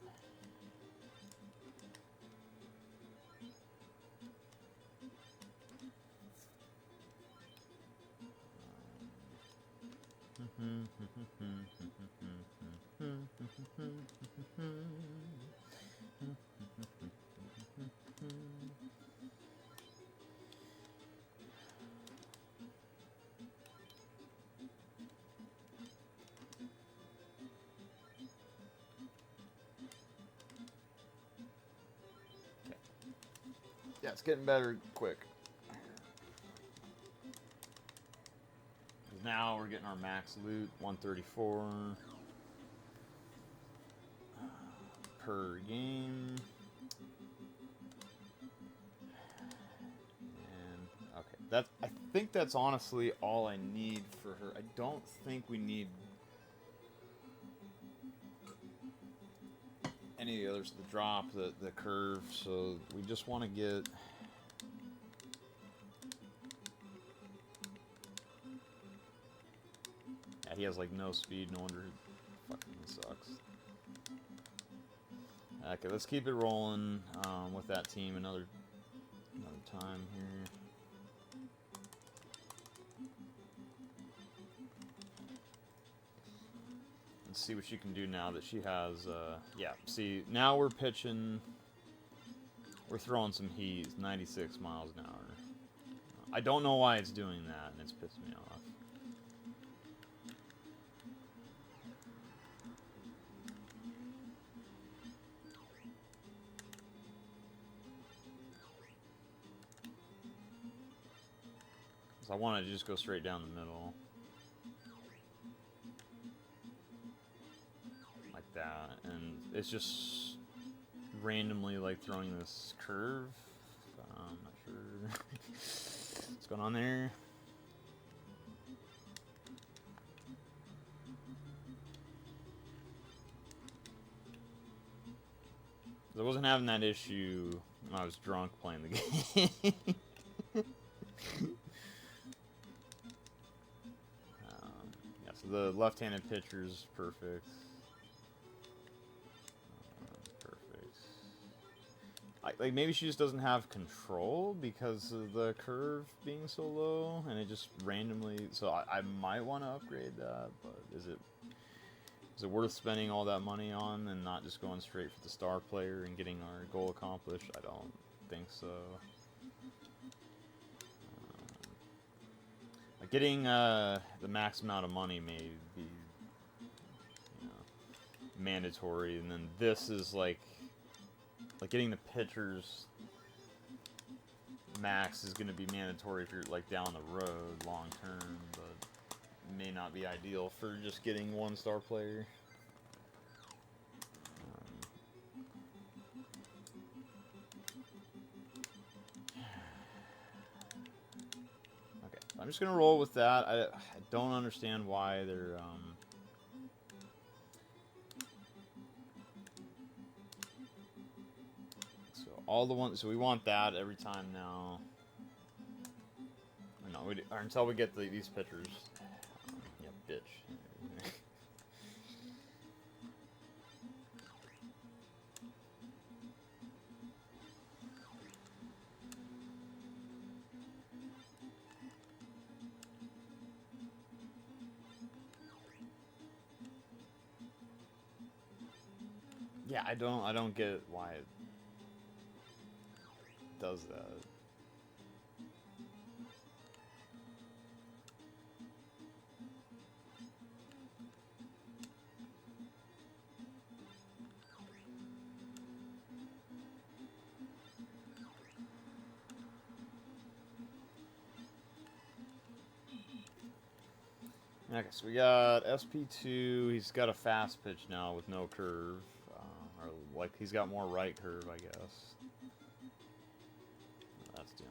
Speaker 1: Yeah, it's getting better quick. Now we're getting our max loot, 134 per game. And okay, I think that's honestly all I need for her. I don't think we need any of the others to drop the curve, so we just want to get yeah, he has like no speed, no wonder he fucking sucks. Okay, let's keep it rolling with that team another time here. see what she can do now that she has, yeah, see, now we're pitching, we're throwing some heat, 96 miles an hour. I don't know why it's doing that, and it's pissing me off. So I want to just go straight down the middle. Like that, and it's just randomly like throwing this curve. I'm not sure what's going on there. I wasn't having that issue when I was drunk playing the game. Yeah, so the left-handed pitcher is perfect. Perfect. Like maybe she just doesn't have control because of the curve being so low, and it just randomly. So I might want to upgrade that, but is it worth spending all that money on and not just going straight for the star player and getting our goal accomplished? I don't think so. Getting the max amount of money may be, you know, mandatory, and then this is like getting the pitchers max is going to be mandatory if you're like down the road long term, but may not be ideal for just getting one star player. Okay, I'm just gonna roll with that. I don't understand why they're so all the ones. So we want that every time now. No, or until we get these pitchers. Yeah, bitch. Yeah, I don't get why it does that. Okay, so we got SP2. He's got a fast pitch now with no curve. Or, like, he's got more right curve, I guess. That's doing.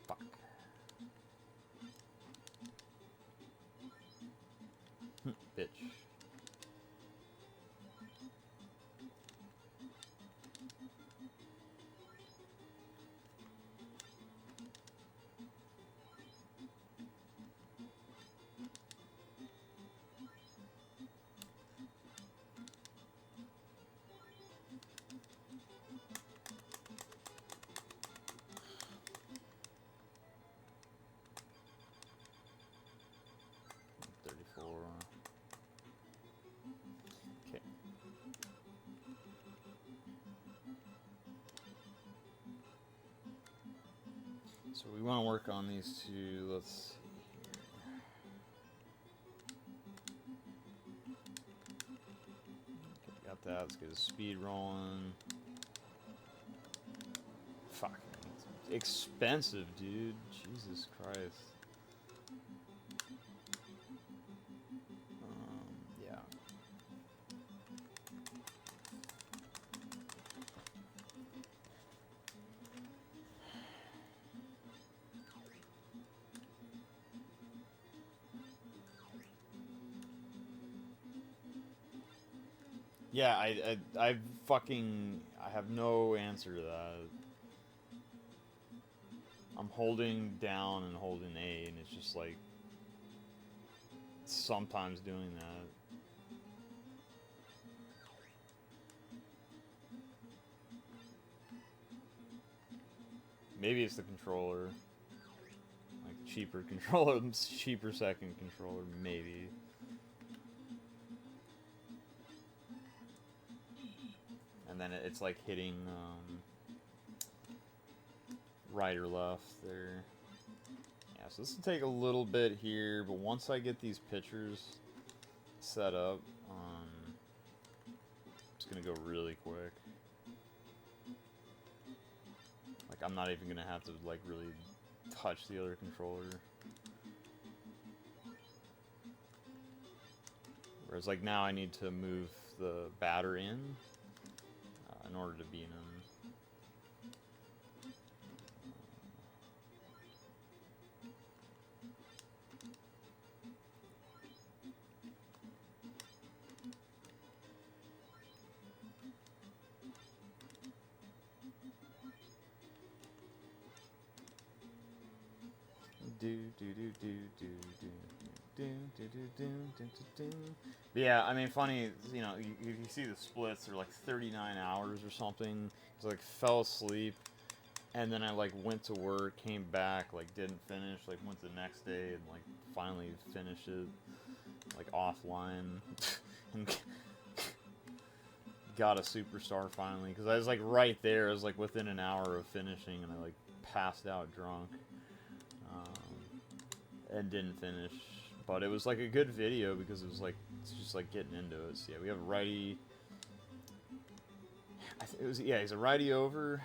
Speaker 1: Fuck. Bitch. Okay. So we want to work on these two. Let's see here. Okay, got that. Let's get his speed rolling. Fuck. It's expensive, dude. Jesus Christ. Yeah. Yeah, I fucking, I have no answer to that. I'm holding down and holding A, and it's just like sometimes doing that. Maybe it's the controller. Like, cheaper controller, cheaper second controller, maybe. And then it's like hitting right or left there. Yeah, so this will take a little bit here, but once I get these pictures set up, it's gonna go really quick. Like, I'm not even gonna have to like really touch the other controller. Whereas like now I need to move the batter in order to beat him. Yeah, I mean, funny, you know, you see the splits are like 39 hours or something. It's like fell asleep, and then I like went to work, came back, like didn't finish, like went the next day and like finally finished it, like offline, and got a superstar finally because I was like right there. I was like within an hour of finishing, and I like passed out drunk. And didn't finish, but it was like a good video because it was like it's just like getting into it. So yeah, we have a righty. It was, yeah, he's a righty over.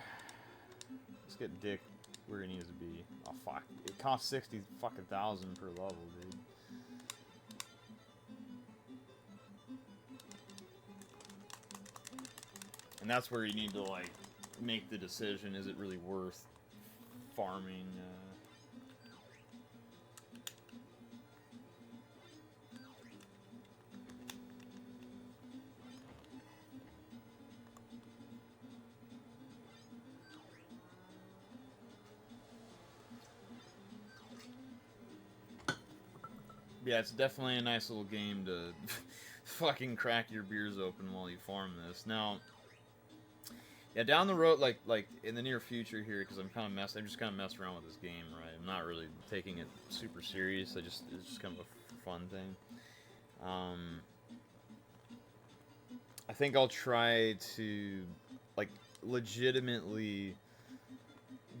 Speaker 1: Let's get Dick where he needs to be. Oh fuck! It costs 60,000 per level, dude. And that's where you need to like make the decision: is it really worth farming? Yeah, it's definitely a nice little game to fucking crack your beers open while you farm this. Now, yeah, down the road, like in the near future here, because I'm just kind of messing around with this game, right? I'm not really taking it super serious. It's just kind of a fun thing. I think I'll try to like legitimately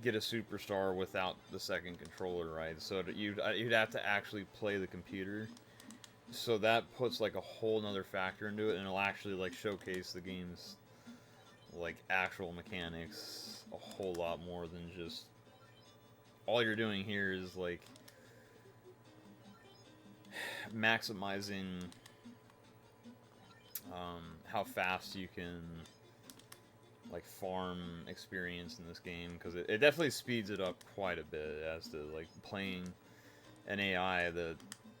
Speaker 1: get a superstar without the second controller, right? So you'd have to actually play the computer. So that puts like a whole nother factor into it, and it'll actually like showcase the game's like actual mechanics a whole lot more than just all you're doing here is like maximizing how fast you can like farm experience in this game, because it definitely speeds it up quite a bit as to like playing an AI that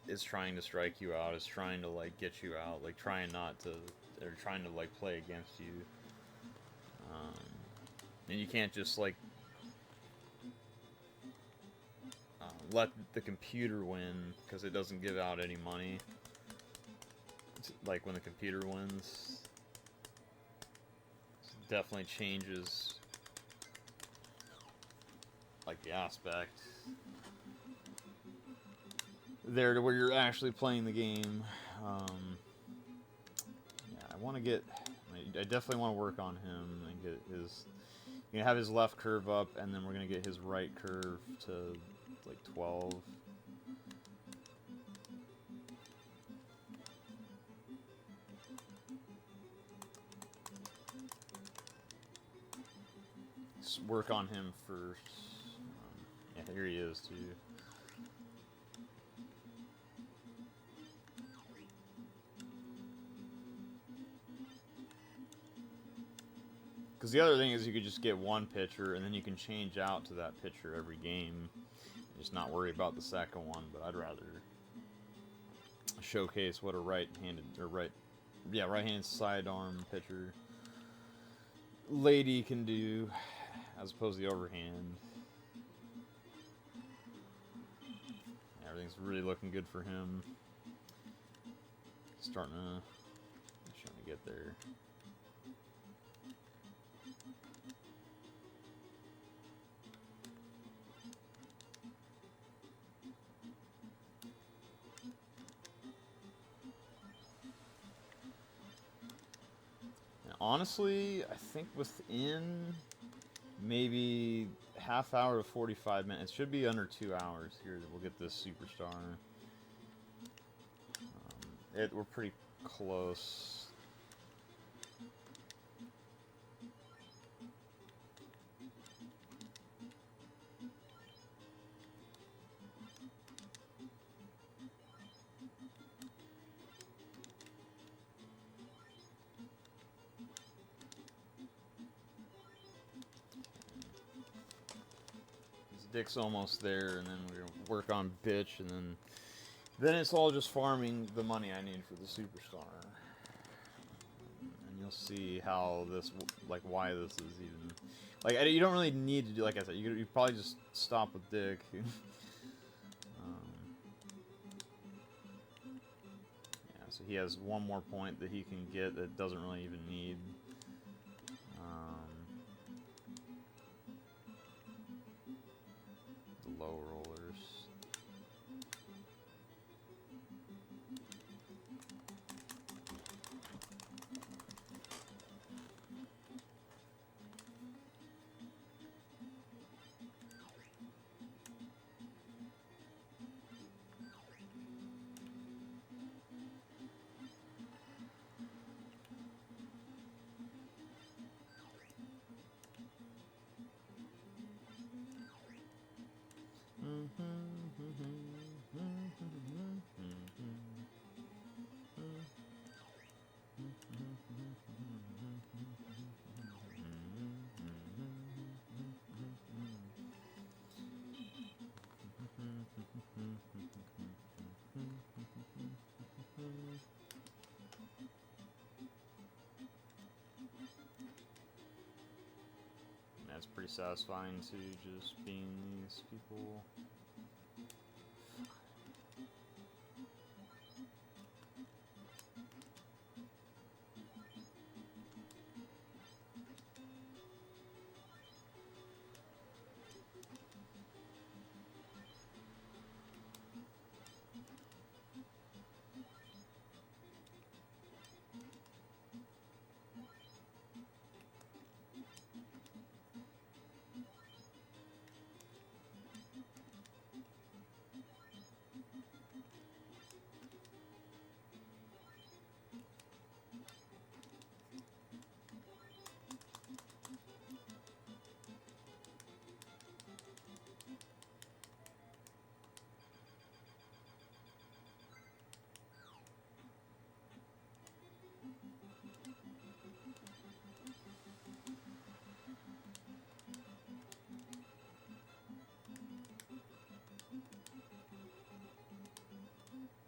Speaker 1: is trying to strike you out, is trying to like get you out, like trying not to, or trying to like play against you. And you can't just like let the computer win, because it doesn't give out any money. Like when the computer wins, it definitely changes like the aspect there to where you're actually playing the game. Yeah, I want to get. I definitely want to work on him and get his. You know, have his left curve up, and then we're gonna get his right curve to like 12. Let's work on him first. Yeah, here he is too. Because the other thing is you could just get one pitcher, and then you can change out to that pitcher every game. Just not worry about the second one, but I'd rather showcase what a right-handed, or right-handed sidearm pitcher lady can do, as opposed to the overhand. everything's really looking good for him. Starting to get there. And honestly, I think within maybe half hour to 45 minutes, it should be under 2 hours here that we'll get this superstar. We're pretty close. Dick's almost there, and then we're gonna work on bitch, and then it's all just farming the money I need for the superstar. And you'll see how this, like, why this is even, like, you don't really need to do, like I said, you probably just stop with Dick. Yeah, so he has one more point that he can get that doesn't really even need. Low rollers. That's pretty satisfying too, just being these people.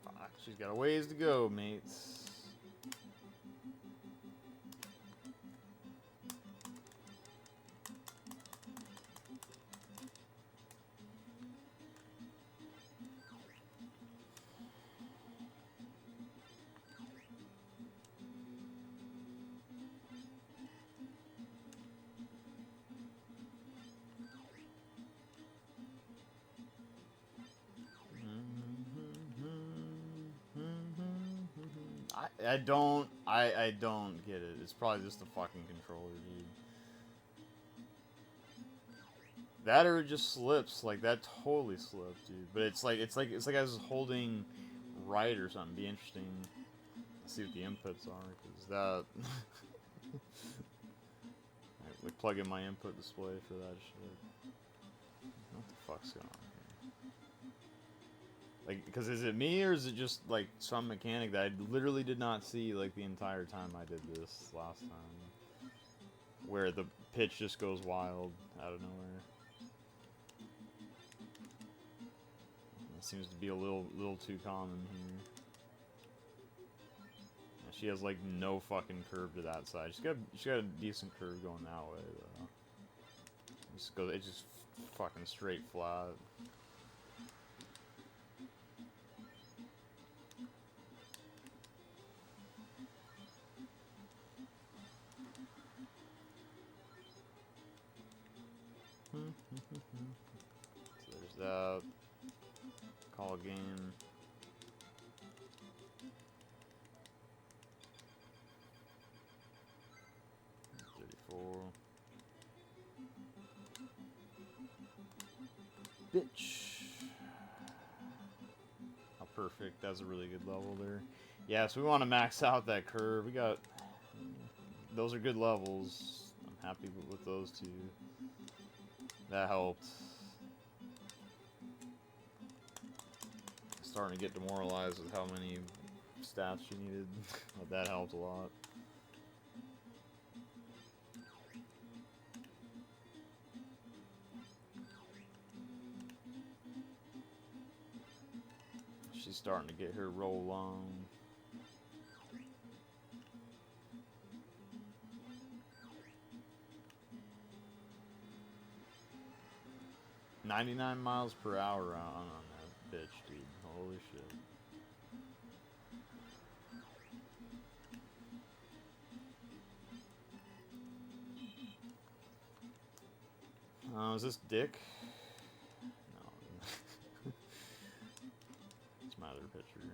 Speaker 1: Fuck, she's got a ways to go, mates. I don't get it. It's probably just the fucking controller, dude. That or it just slips. Like that totally slipped, dude. But it's like I was holding right or something. Be interesting to see what the inputs are, because that like plug in my input display for that shit. What the fuck's going on here? Like, because is it me or is it just like some mechanic that I literally did not see like the entire time I did this last time, where the pitch just goes wild out of nowhere? It seems to be a little too common here. Yeah, she has like no fucking curve to that side. She's got a decent curve going that way though. It's just fucking straight flat. Zap. Call game. Bitch. Oh, perfect. That's a really good level there. Yeah, so we want to max out that curve. We got... Those are good levels. I'm happy with those two. That helped. Starting to get demoralized with how many stats she needed. But that helped a lot. She's starting to get her roll on. $99 miles per hour on that bitch, dude. Holy shit. Is this Dick? No. It's my other picture.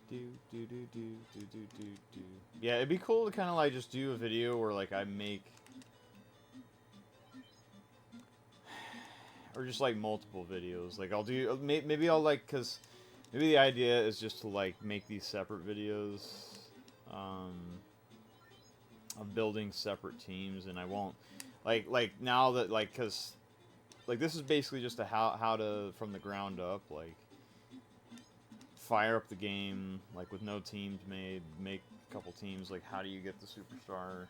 Speaker 1: Do. Yeah, it'd be cool to kind of like just do a video where like I make, or just like multiple videos. Like I'll do, maybe I'll like, cause maybe the idea is just to like make these separate videos, of building separate teams, and I won't, like now that like, cause like this is basically just a how to from the ground up like. Fire up the game, like with no teams made, make a couple teams, like how do you get the superstar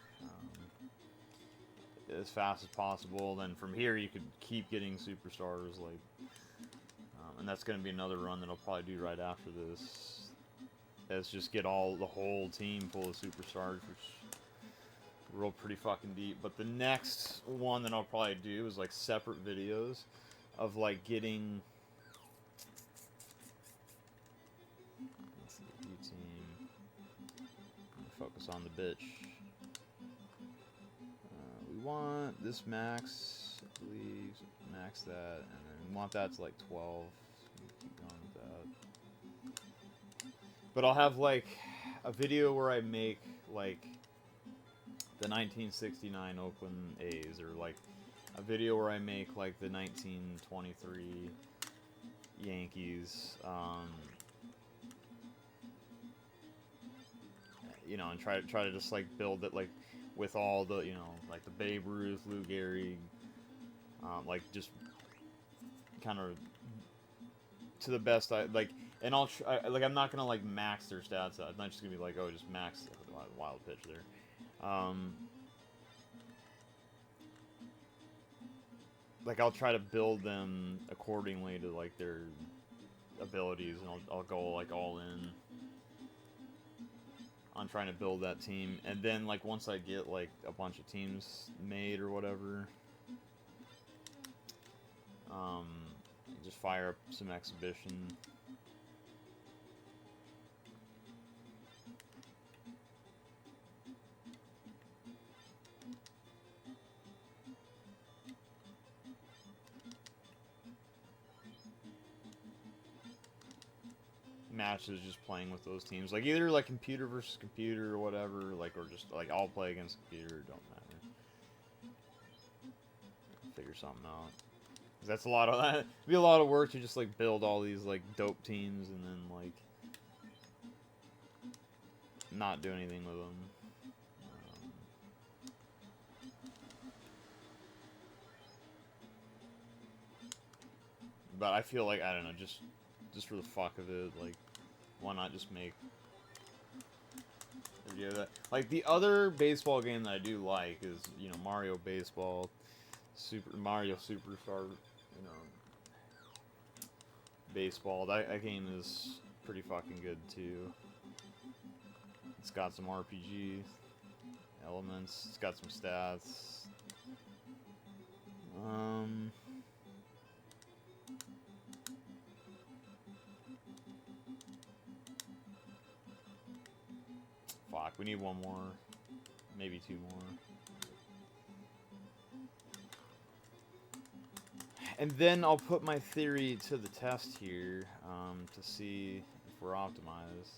Speaker 1: as fast as possible, then from here you could keep getting superstars, like, and that's going to be another run that I'll probably do right after this, is just get the whole team full of superstars, which roll pretty fucking deep. But the next one that I'll probably do is like separate videos of like getting... Focus on the bitch. We want this max, I believe, max that, and then we want that to like 12. Keep going with that. But I'll have like a video where I make like the 1969 Oakland A's, or like a video where I make like the 1923 Yankees. You know, and try to just like build it like with all the, you know, like the Babe Ruth, Lou Gehrig, like just kind of to the best I like, and like I'm not gonna like max their stats out. I'm not just gonna be like, oh, just max the wild pitch there. Like I'll try to build them accordingly to like their abilities, and I'll go like all in on trying to build that team. And then like once I get like a bunch of teams made or whatever, just fire up some exhibition. Matches just playing with those teams, like either like computer versus computer or whatever, like, or just like I'll play against computer, don't matter. Figure something out. 'Cause that's a lot of that. It'd be a lot of work to just like build all these like dope teams and then like not do anything with them. But I feel like, I don't know, just for the fuck of it, like, why not just make a video that... Like, the other baseball game that I do like is, you know, Mario Baseball, Mario Superstar, you know, baseball. That game is pretty fucking good, too. It's got some RPG elements, it's got some stats. Fuck, we need one more. Maybe two more. And then I'll put my theory to the test here to see if we're optimized.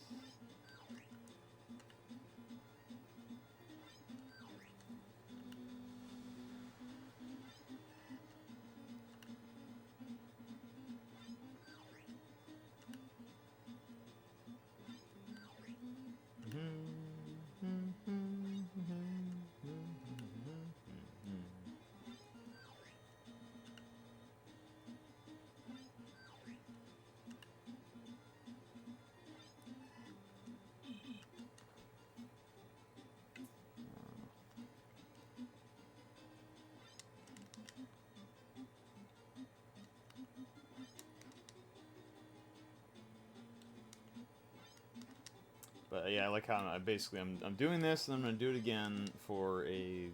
Speaker 1: But yeah, I like how I'm doing this, and I'm gonna do it again for a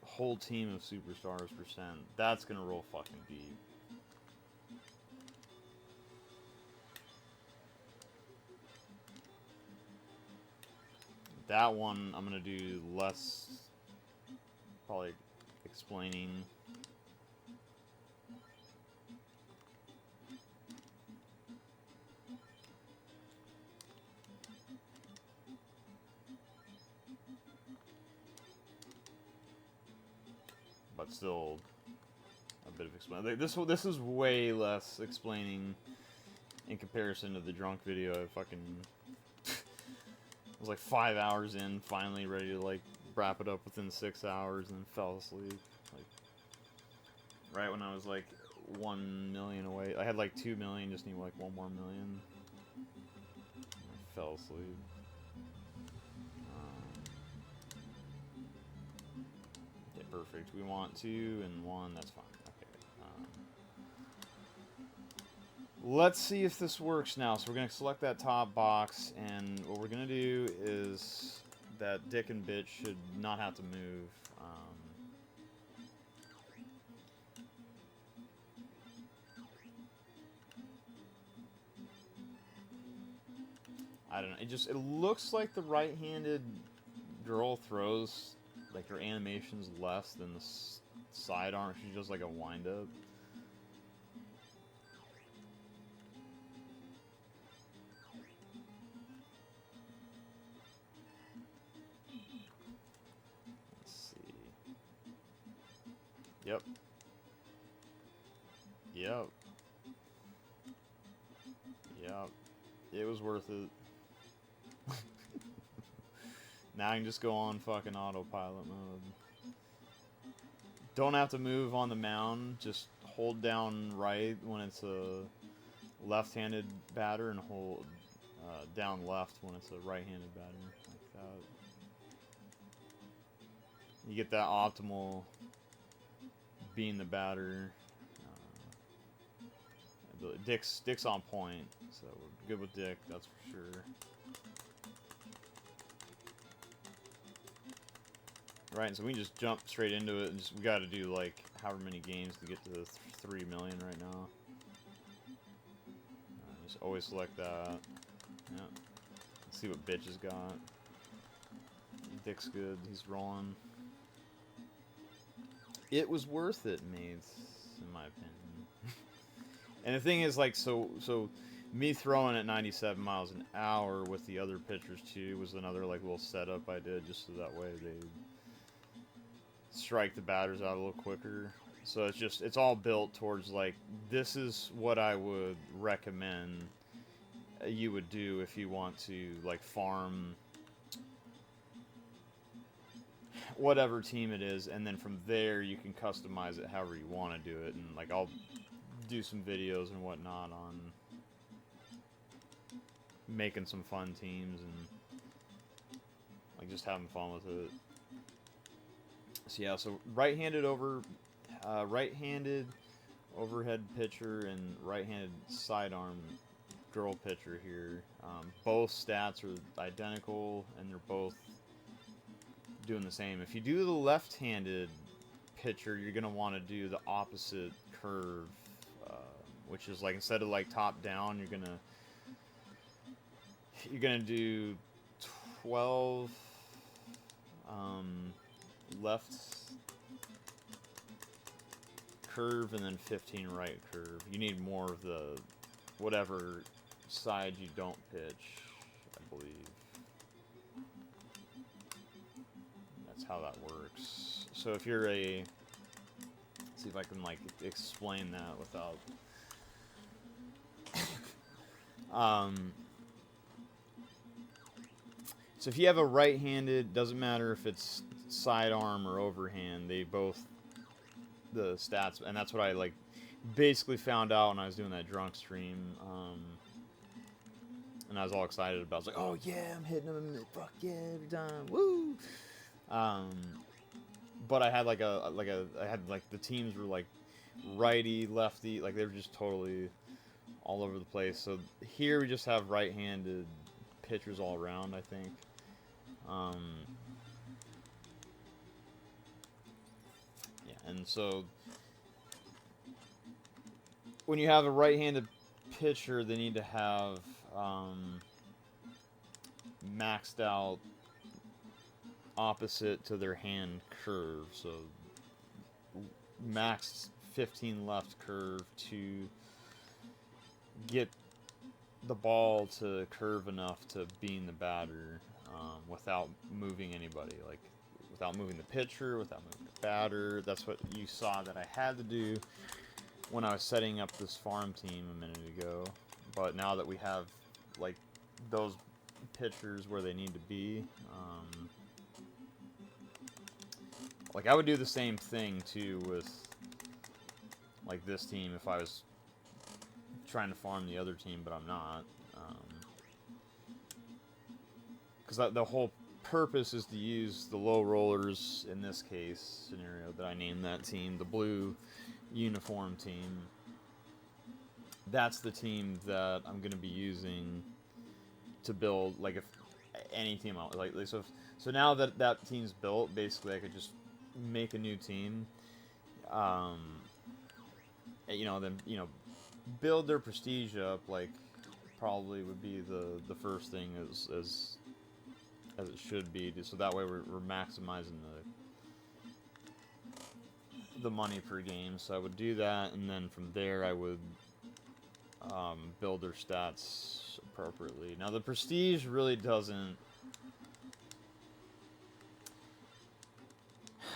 Speaker 1: whole team of superstars percent. That's gonna roll fucking deep. That one I'm gonna do less, probably explaining. But still a bit of explaining. This is way less explaining in comparison to the drunk video. I fucking was like 5 hours in, finally ready to like wrap it up within 6 hours, and fell asleep. Like right when I was like 1 million away. I had like 2 million, just need like 1 more million. I fell asleep. Okay, perfect. We want 2 and 1. That's fine. Okay. Let's see if this works now. So we're going to select that top box, and what we're going to do is that dick and bitch should not have to move. I don't know. It looks like the right-handed girl throws, like, her animation's less than the sidearm. She does like a wind-up. Yep. Yep. Yep. It was worth it. Now I can just go on fucking autopilot mode. Don't have to move on the mound. Just hold down right when it's a left-handed batter, and hold down left when it's a right-handed batter. Like that. You get that optimal being the batter. Dick's on point, so we're good with Dick, that's for sure. Right, so we can just jump straight into it, and we got to do like however many games to get to the 3 million right now. Just always select that. Yeah. Let's see what bitch has got. Dick's good. He's rolling. It was worth it, mates, in my opinion. And the thing is, like, so me throwing at 97 miles an hour with the other pitchers too was another like little setup I did, just so that way they strike the batters out a little quicker. So it's all built towards like, this is what I would recommend you would do if you want to like farm whatever team it is, and then from there you can customize it however you want to do it. And like, I'll do some videos and whatnot on making some fun teams and like just having fun with it. So yeah, so right-handed overhead pitcher and right-handed sidearm girl pitcher here. Both stats are identical, and they're both doing the same. If you do the left-handed pitcher, you're gonna want to do the opposite curve, which is like, instead of like top down, you're gonna do 12 left curve and then 15 right curve. You need more of the whatever side you don't pitch, I believe. That's how that works. So if you're a... Let's see if I can, like, explain that without... So if you have a right-handed, doesn't matter if it's sidearm or overhand, they both... The stats, and that's what I, like, basically found out when I was doing that drunk stream, and I was all excited about it. I was like, oh yeah, I'm hitting them, fuck yeah, every time, woo! But I had like the teams were like righty, lefty, like they were just totally all over the place. So here we just have right-handed pitchers all around, I think. Yeah, and so when you have a right-handed pitcher, they need to have maxed out opposite to their hand curve. So max 15 left curve to get the ball to curve enough to beam the batter without moving anybody, like without moving the pitcher, without moving the batter. That's what you saw that I had to do when I was setting up this farm team a minute ago. But now that we have like those pitchers where they need to be, like I would do the same thing too with like this team if I was trying to farm the other team, but I'm not. Because the whole purpose is to use the low rollers in this case scenario that I named that team, the blue uniform team. That's the team that I'm going to be using to build, like, if any team out, like so now that that team's built, basically I could just make a new team, you know, then, you know, build their prestige up, like, probably would be the first thing as it should be, so that way we're maximizing the money per game. So I would do that, and then from there I would build their stats appropriately. Now the prestige really doesn't,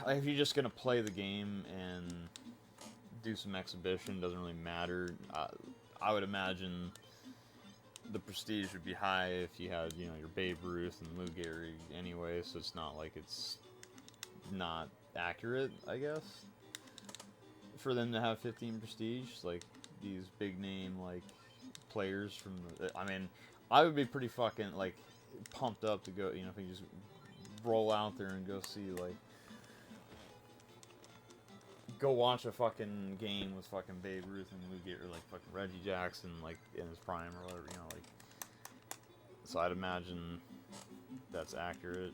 Speaker 1: if you're just gonna play the game and do some exhibition, doesn't really matter. I would imagine the prestige would be high if you had, you know, your Babe Ruth and Lou Gehrig anyway, so it's not like it's not accurate, I guess, for them to have 15 prestige, like these big name, like, players from the, I mean, I would be pretty fucking, like, pumped up to go, you know, if you just roll out there and go see, like, go watch a fucking game with fucking Babe Ruth and Lou Gehrig, or like fucking Reggie Jackson, like in his prime or whatever, you know, like. So I'd imagine that's accurate.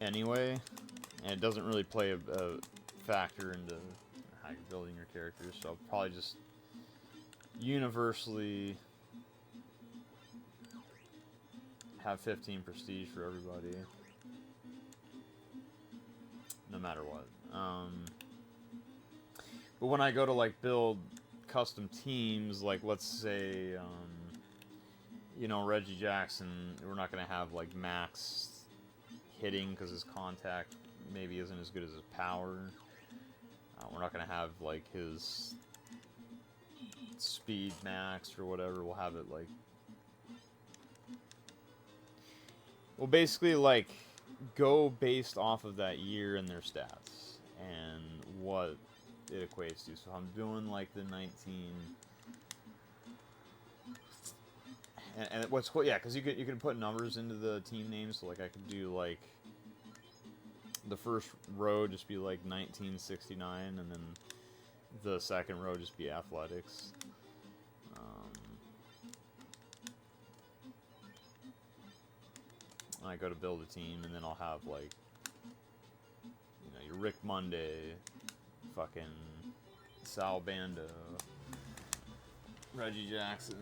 Speaker 1: Anyway, and it doesn't really play a factor into how you're building your characters, so I'll probably just universally have 15 prestige for everybody. No matter what. But when I go to, like, build custom teams, like, let's say, you know, Reggie Jackson, we're not going to have, like, max hitting because his contact maybe isn't as good as his power. We're not going to have, like, his speed max or whatever. We'll have it, like... Well, basically, like, go based off of that year and their stats and what it equates to. So I'm doing like the 19, and what's cool, yeah, because you can put numbers into the team names. So like I could do like the first row just be like 1969, and then the second row just be athletics. I go to build a team, and then I'll have, like, you know, your Rick Monday, fucking Sal Bando, Reggie Jackson,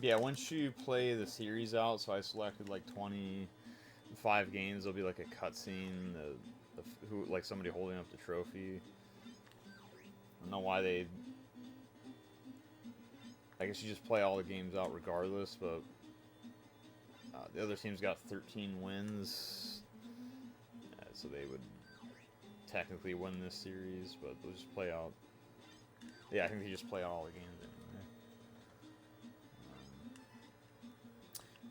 Speaker 1: Yeah, once you play the series out, so I selected like 25 games. There'll be like a cutscene, who like somebody holding up the trophy. I don't know why they. I guess you just play all the games out regardless, but the other team's got 13 wins, so they would technically win this series, but they'll just play out. Yeah, I think they just play out all the games anyway.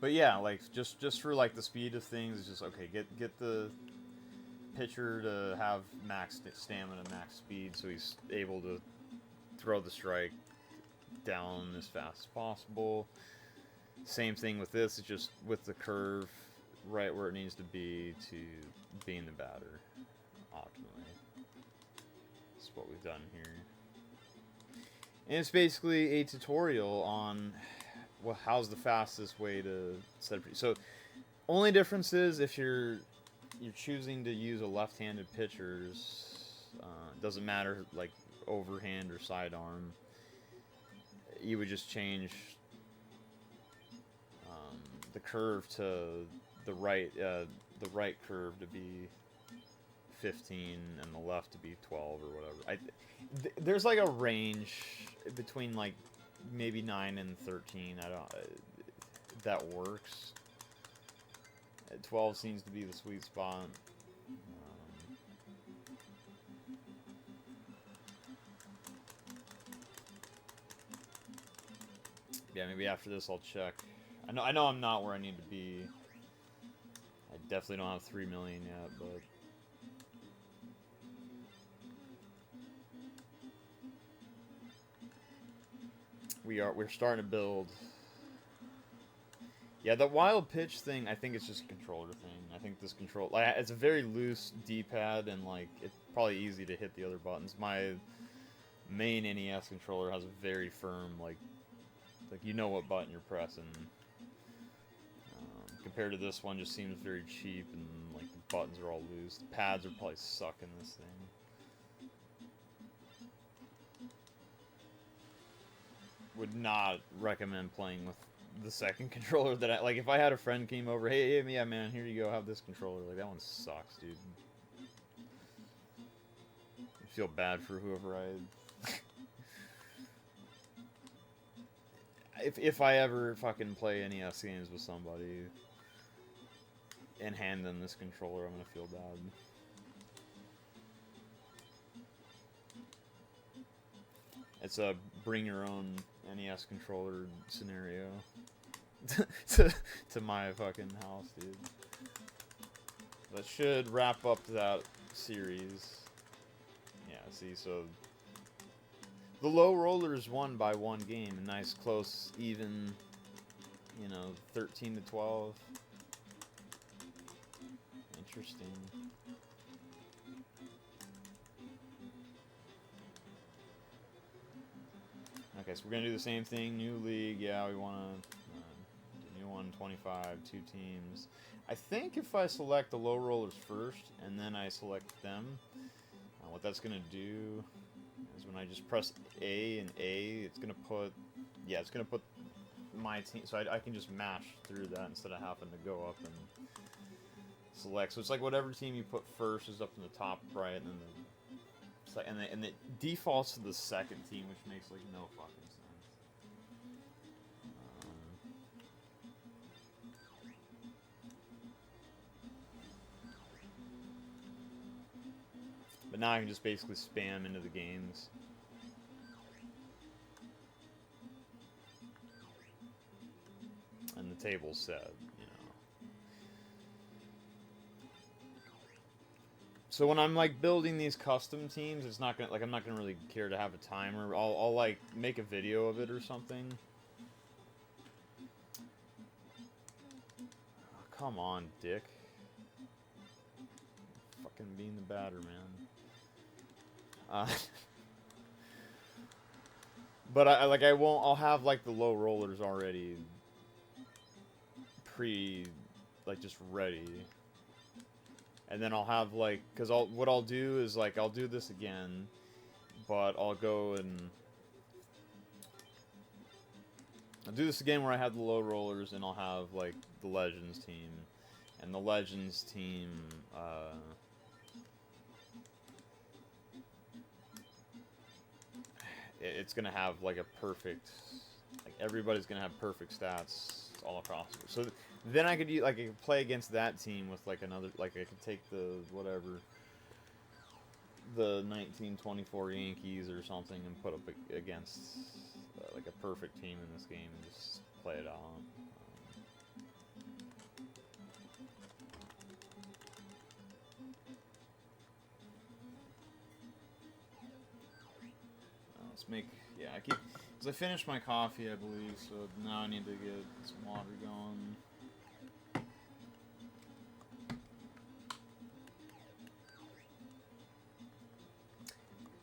Speaker 1: But yeah, like just for like the speed of things, it's just okay. Get the pitcher to have max stamina, max speed, so he's able to throw the strike down as fast as possible. Same thing with this, it's just with the curve right where it needs to be to being the batter optimally. That's what we've done here. And it's basically a tutorial on well, how's the fastest way to set it. So only difference is if you're choosing to use a left-handed pitchers, doesn't matter like overhand or sidearm. You would just change the curve to the right curve to be 15 and the left to be 12 or whatever. There's like a range between like maybe 9 and 13. I don't. That works. 12 seems to be the sweet spot. Yeah, maybe after this I'll check. I know I'm not where I need to be. I definitely don't have 3 million yet, but we're starting to build. Yeah, the wild pitch thing, I think it's just a controller thing. I think this it's a very loose D-pad, and like it's probably easy to hit the other buttons. My main NES controller has a very firm like you know what button you're pressing. Compared to this one, just seems very cheap, and like the buttons are all loose. The pads are probably sucking this thing. Would not recommend playing with the second controller that I like. If I had a friend came over, hey, yeah, man, here you go, have this controller. Like that one sucks, dude. I feel bad for whoever I. If I ever fucking play NES games with somebody and hand them this controller, I'm gonna feel bad. It's a bring your own NES controller scenario to my fucking house, dude. That should wrap up that series. Yeah, see, so the low rollers won by 1 game, a nice close, even, 13 to 12. Interesting. Okay, so we're gonna do the same thing. New league, yeah, we want to do new one, 25, 2 teams. I think if I select the low rollers first and then I select them, what that's gonna do is when I just press A and A, it's gonna put, it's gonna put my team. So I can just mash through that instead of having to go up and select. So it's like whatever team you put first is up in the top right, and then and it defaults to the second team, which makes like no fucking sense. But now I can just basically spam into the games. And the table's set, So when I'm like building these custom teams, it's not gonna I'm not gonna really care to have a timer. I'll like make a video of it or something. Oh, come on, dick. Fucking being the batter, man. But I'll have like the low rollers already just ready. And then I'll have like, what I'll do is like, I'll do this again, but I'll go and I'll do this again where I have the low rollers, and I'll have like the Legends team, and the Legends team. It's gonna have like a perfect, like everybody's gonna have perfect stats all across. So then I could use, like I could play against that team with like another, like I could take the whatever, the 1924 Yankees or something and put up against like a perfect team in this game and just play it out. Let's make, yeah, I keep, because I finished my coffee, I believe, so now I need to get some water going.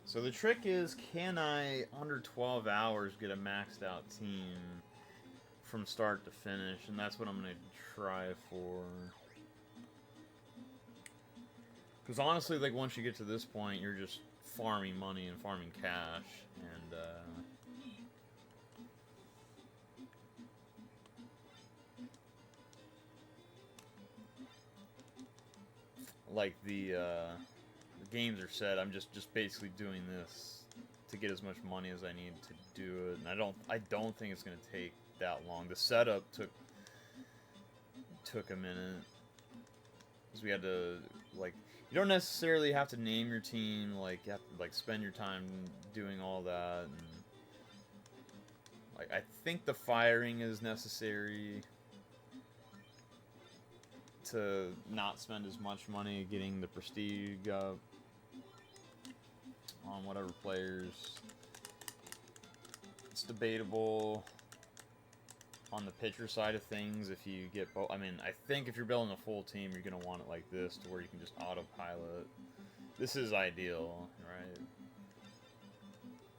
Speaker 1: So the trick is, can I, under 12 hours, get a maxed out team from start to finish? And that's what I'm going to try for. Because honestly, like, once you get to this point, you're just farming money and farming cash. And, like, the games are set, I'm just basically doing this to get as much money as I need to do it. And I don't think it's going to take that long. The setup took a minute. Because we had to, like, you don't necessarily have to name your team, like, you have to, like, spend your time doing all that, and, like, I think the firing is necessary to not spend as much money getting the prestige up on whatever players. It's debatable on the pitcher side of things if you get both. I mean, I think if you're building a full team, you're going to want it like this, to where you can just autopilot. This is ideal, right?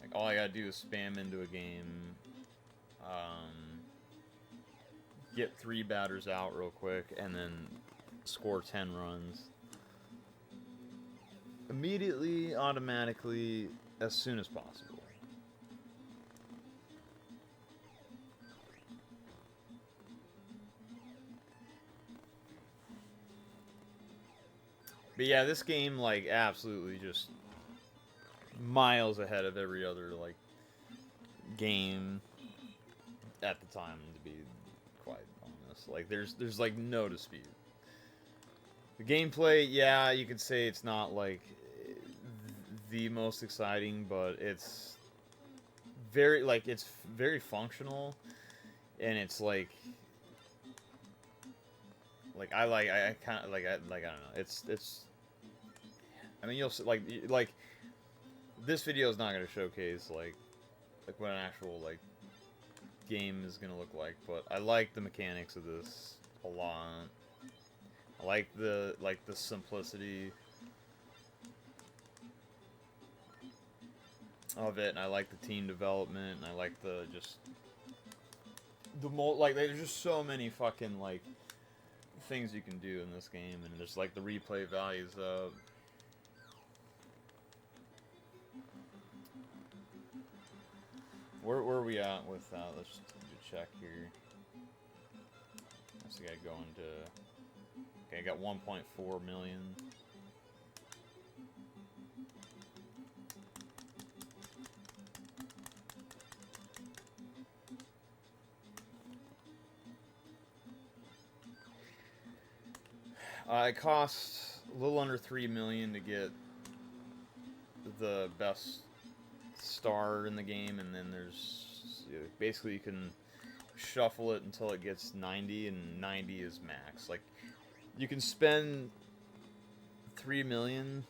Speaker 1: Like, all I gotta do is spam into a game, get 3 batters out real quick, and then score 10 runs. Immediately, automatically, as soon as possible. But yeah, this game, like, absolutely just miles ahead of every other, like, game at the time, to be quite honest. Like, there's like, no dispute. The gameplay, yeah, you could say it's not, like, the most exciting, but it's very, like, it's very functional, and it's, like, I kind of, I don't know, it's, I mean, you'll see, like, this video is not going to showcase, like, what an actual, like, game is going to look like, but I like the mechanics of this a lot. I like the simplicity of it, and I like the team development, and I like the, just, like, there's just so many fucking, like, things you can do in this game, and there's, like, the replay values up. Where are we at with that? Let's just check here. That's the guy going to... Okay, I got 1.4 million. It costs a little under 3 million to get the best star in the game, and then there's, basically, you can shuffle it until it gets 90, and 90 is max. Like, you can spend 3 million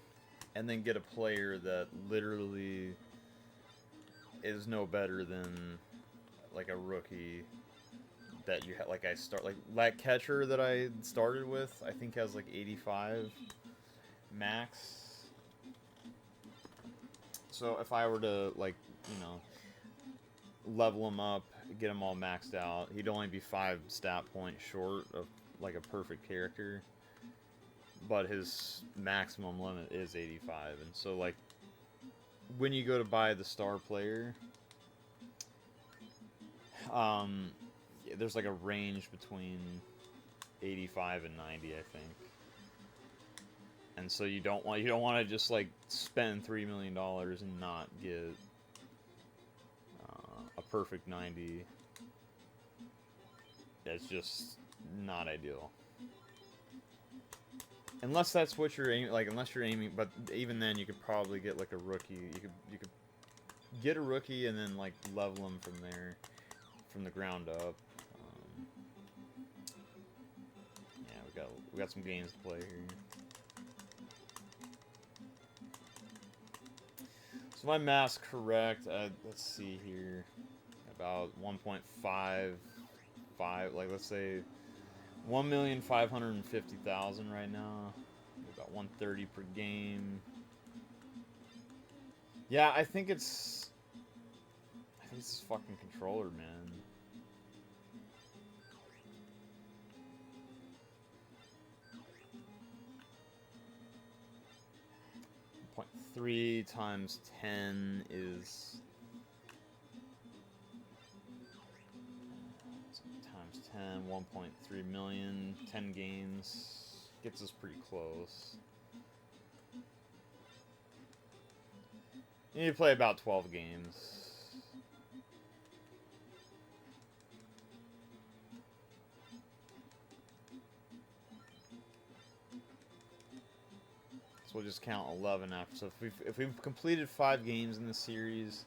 Speaker 1: and then get a player that literally is no better than, like, a rookie that you have. Like, that catcher that I started with, I think has like 85 max. So if I were to, like, you know, level him up, get him all maxed out, he'd only be 5 stat points short of, like, a perfect character. But his maximum limit is 85. And so, like, when you go to buy the star player, Yeah, there's like a range between 85 and 90, I think. And so you don't want to just like spend $3 million and not get a perfect 90. It's just not ideal. Unless that's what you're aiming, like unless you're aiming, but even then you could probably get like a rookie. You could get a rookie and then like level them from there, from the ground up. Yeah, we got some games to play here. So my math's correct. Let's see here, about 1.55, like let's say 1,550,000 right now. About 130 per game. Yeah, I think it's this fucking controller, man. 0.3 times 10 is times 10, 1.3 million, 10 games. Gets us pretty close. You need to play about 12 games. So we'll just count 11 after. So if we've completed 5 games in this series,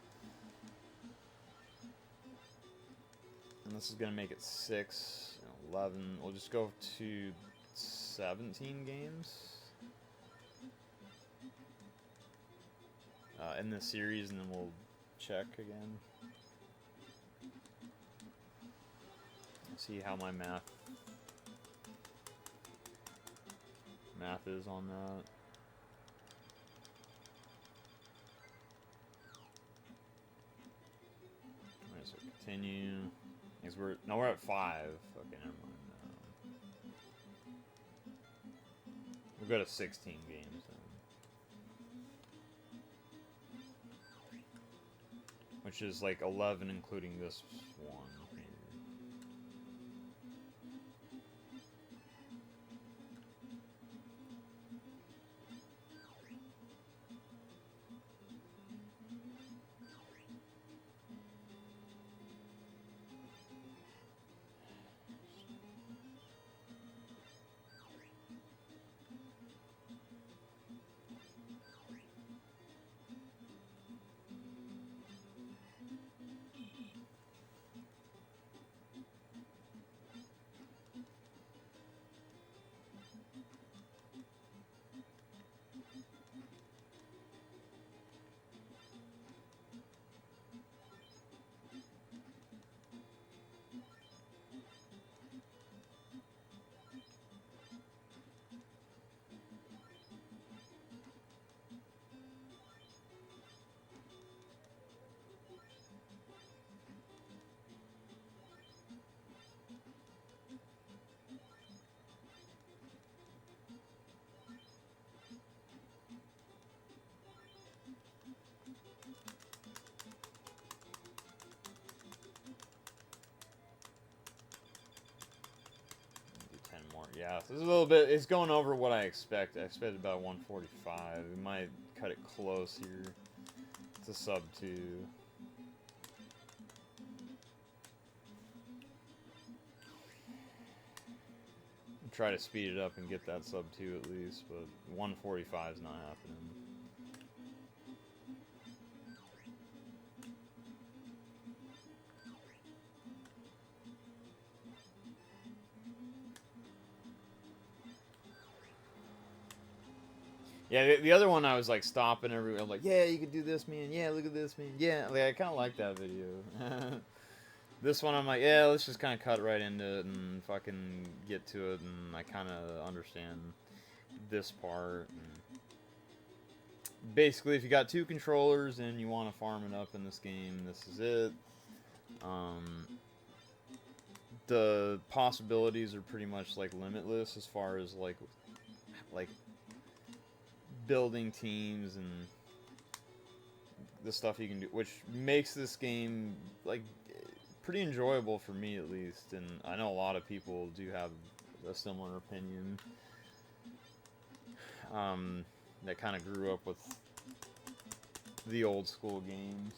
Speaker 1: and this is gonna make it 6, 11. We'll just go to 17 games in this series, and then we'll check again. See how my math is on that. Alright, so continue. Because we're at 5. Okay, never mind. We'll go to 16 games then. Which is like 11 including this one here. Yeah, so this is a little bit, it's going over what I expect. I expected about 145. We might cut it close here to sub 2. Try to speed it up and get that sub 2 at least, but 145 is not happening. Yeah, the other one I was like stopping everyone, like, yeah, you could do this, man. Yeah, look at this, man. Yeah, like, I kind of like that video. This one I'm like, yeah, let's just kind of cut right into it and fucking get to it, and I kind of understand this part. And basically, if you got 2 controllers and you want to farm it up in this game, this is it. The possibilities are pretty much like limitless as far as like building teams and the stuff you can do, which makes this game like pretty enjoyable for me at least, and I know a lot of people do have a similar opinion. That kind of grew up with the old school games.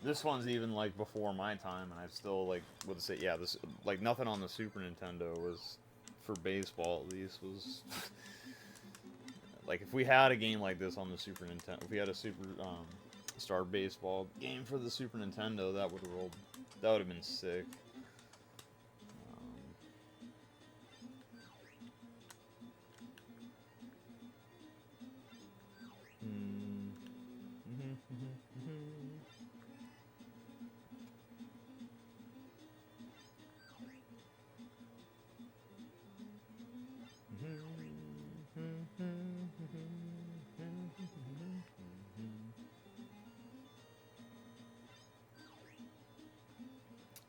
Speaker 1: This one's even like before my time, and I still like would say, yeah, this like nothing on the Super Nintendo was for baseball at least was like if we had a game like this on the Super Nintendo, if we had a Super Star Baseball game for the Super Nintendo, that would have rolled. That would have been sick.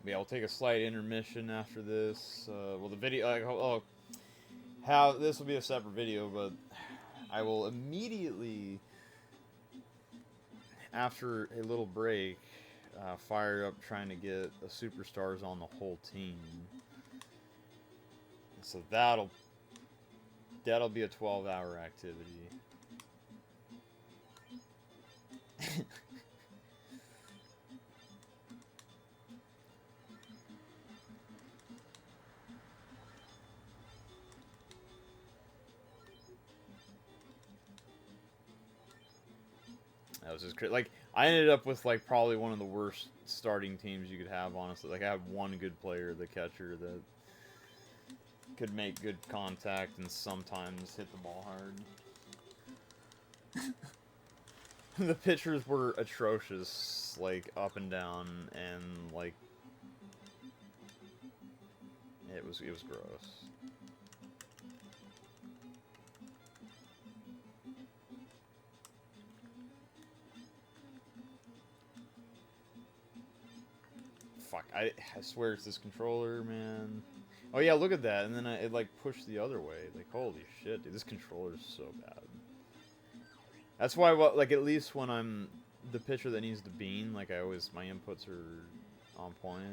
Speaker 1: Yeah, I'll take a slight intermission after this. Well, the video, how this will be a separate video, but I will immediately, after a little break, fire up trying to get the superstars on the whole team. So that'll be a 12-hour activity. That was just crazy. Like, I ended up with, like, probably one of the worst starting teams you could have, honestly. Like, I had one good player, the catcher, that could make good contact and sometimes hit the ball hard. The pitchers were atrocious, like, up and down, and, like, it was gross. Fuck, I swear it's this controller, man. Oh yeah, look at that, and then it like pushed the other way. Like, holy shit, dude, this controller is so bad. That's why, like, at least when I'm the pitcher that needs the bean, like, my inputs are on point.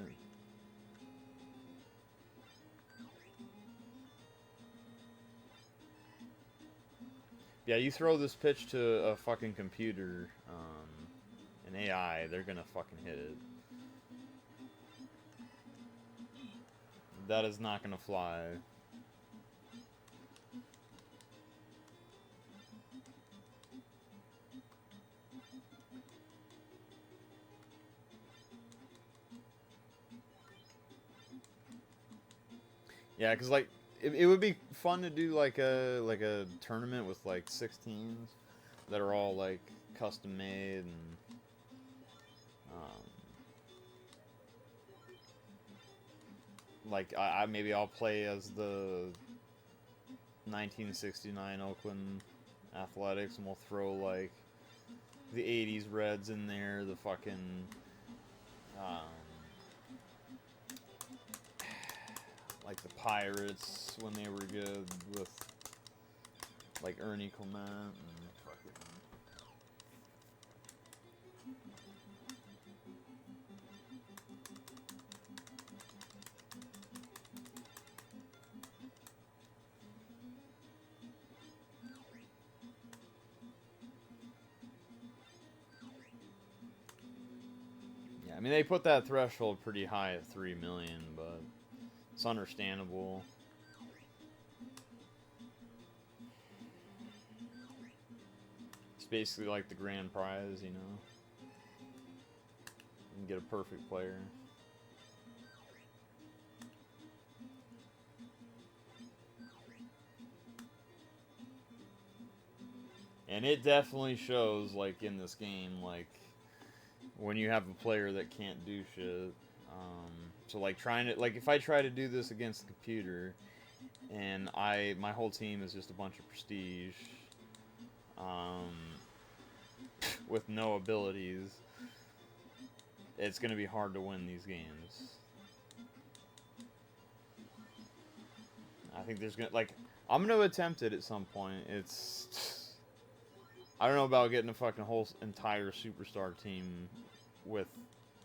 Speaker 1: Yeah, you throw this pitch to a fucking computer, an AI, they're gonna fucking hit it. That is not gonna fly. Yeah, because, like, it would be fun to do, like a tournament with, like, 6 teams that are all, like, custom made and, like, maybe I'll play as the 1969 Oakland Athletics, and we'll throw, like, the 80s Reds in there, the fucking, like the Pirates when they were good with, like, Ernie Clement and fucking... I mean, they put that threshold pretty high at 3 million, but it's understandable. It's basically like the grand prize, you know? You can get a perfect player. And it definitely shows, like, in this game, like, when you have a player that can't do shit. So, like, if I try to do this against the computer, and my whole team is just a bunch of prestige, with no abilities, it's gonna be hard to win these games. I think there's gonna, like, I'm gonna attempt it at some point. I don't know about getting a fucking whole entire superstar team with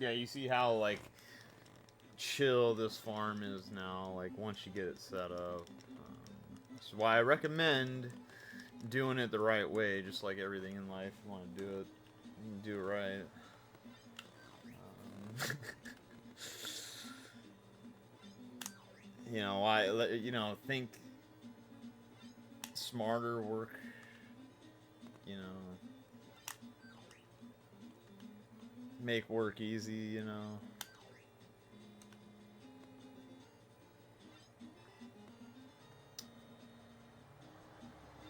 Speaker 1: Yeah, you see how like chill this farm is now. Like once you get it set up, that's why I recommend doing it the right way. Just like everything in life, you want to do it right. You know, think smarter, work, you know, make work easy, you know.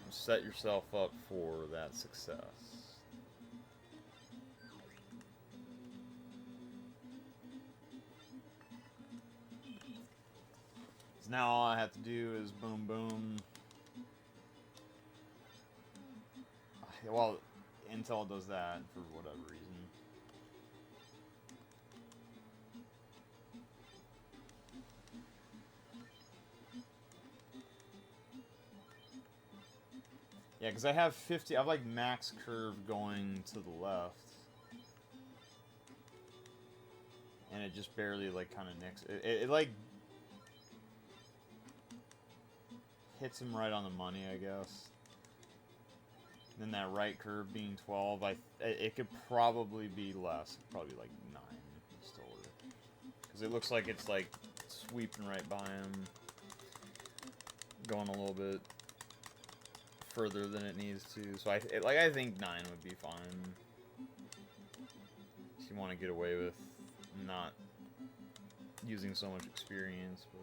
Speaker 1: Set yourself up for that success. So now all I have to do is boom boom. Well, Intel does that for whatever reason. Yeah, because I have 50, I have like max curve going to the left. And it just barely like kind of nicks. It like hits him right on the money, I guess. Then that right curve being 12, it could probably be less. Probably like 9 still. Because it looks like it's like sweeping right by him. Going a little bit further than it needs to. So I think 9 would be fine. If you want to get away with not using so much experience, but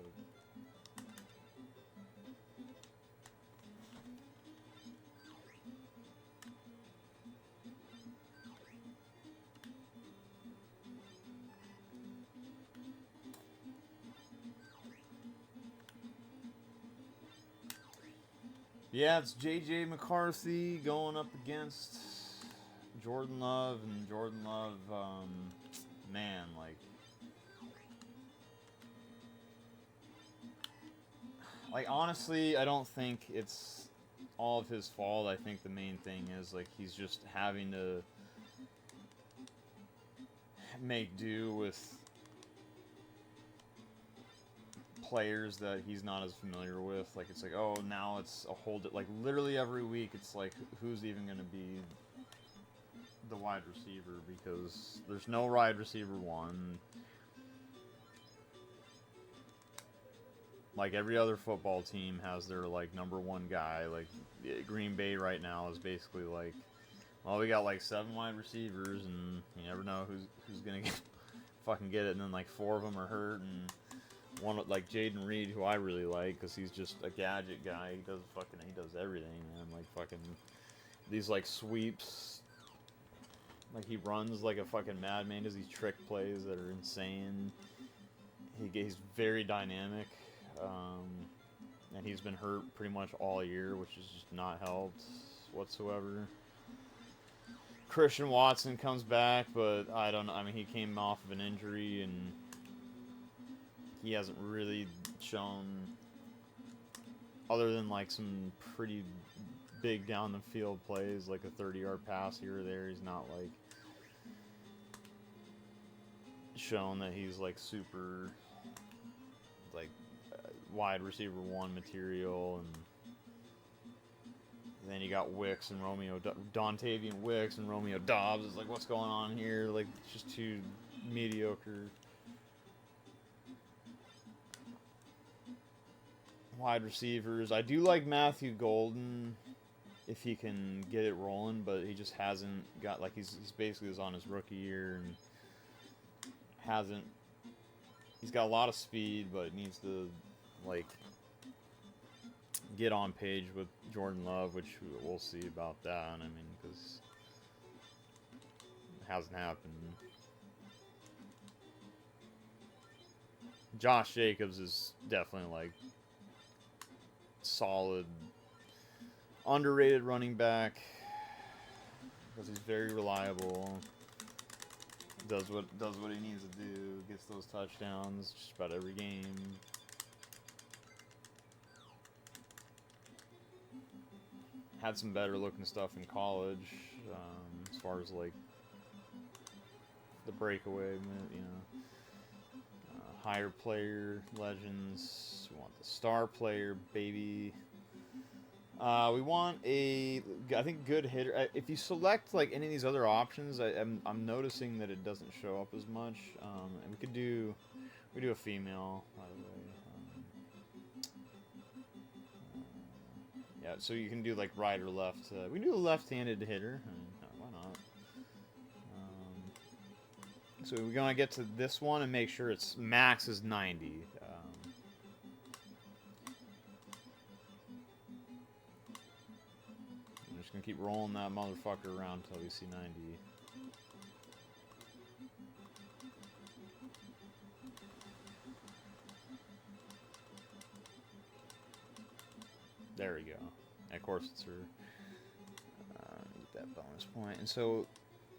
Speaker 1: yeah, it's JJ McCarthy going up against Jordan Love, and Jordan Love, man, like honestly, I don't think it's all of his fault. I think the main thing is like he's just having to make do with players that he's not as familiar with. Like it's like, oh, now it's a whole like literally every week it's like who's even going to be the wide receiver, because there's no wide receiver one. Like every other football team has their like number one guy. Like Green Bay right now is basically like, well, we got like 7 wide receivers, and you never know who's gonna fucking get it. And then like 4 of them are hurt, and one like Jaden Reed, who I really like, because he's just a gadget guy. He does everything, man. Like fucking these like sweeps. Like he runs like a fucking madman. Does these trick plays that are insane. He's very dynamic. And he's been hurt pretty much all year, which has just not helped whatsoever. Christian Watson comes back, but I don't know. I mean, he came off of an injury, and he hasn't really shown, other than like some pretty big down the field plays, like a 30-yard pass here or there. He's not like shown that he's like super like wide receiver 1 material. And then you got Wicks and Dontavian Wicks and Romeo Dobbs. It's like, what's going on here? Like, it's just too mediocre wide receivers. I do like Matthew Golden if he can get it rolling, but he just hasn't got, like, he's basically on his rookie year and hasn't. He's got a lot of speed, but needs to like get on page with Jordan Love, which we'll see about that. I mean, because it hasn't happened. Josh Jacobs is definitely like solid, underrated running back, because he's very reliable. Does what he needs to do. Gets those touchdowns just about every game. Had some better looking stuff in college, as far as like the breakaway, you know. Higher player, legends. We want the star player, baby. We want I think, good hitter. If you select like any of these other options, I'm noticing that it doesn't show up as much. And we do a female, by the way. Yeah, so you can do like right or left. We can do a left-handed hitter. I mean, why not? So we're gonna get to this one and make sure its max is 90. I'm just gonna keep rolling that motherfucker around until we see 90. There we go. And of course, it's her. Get that bonus point. And so,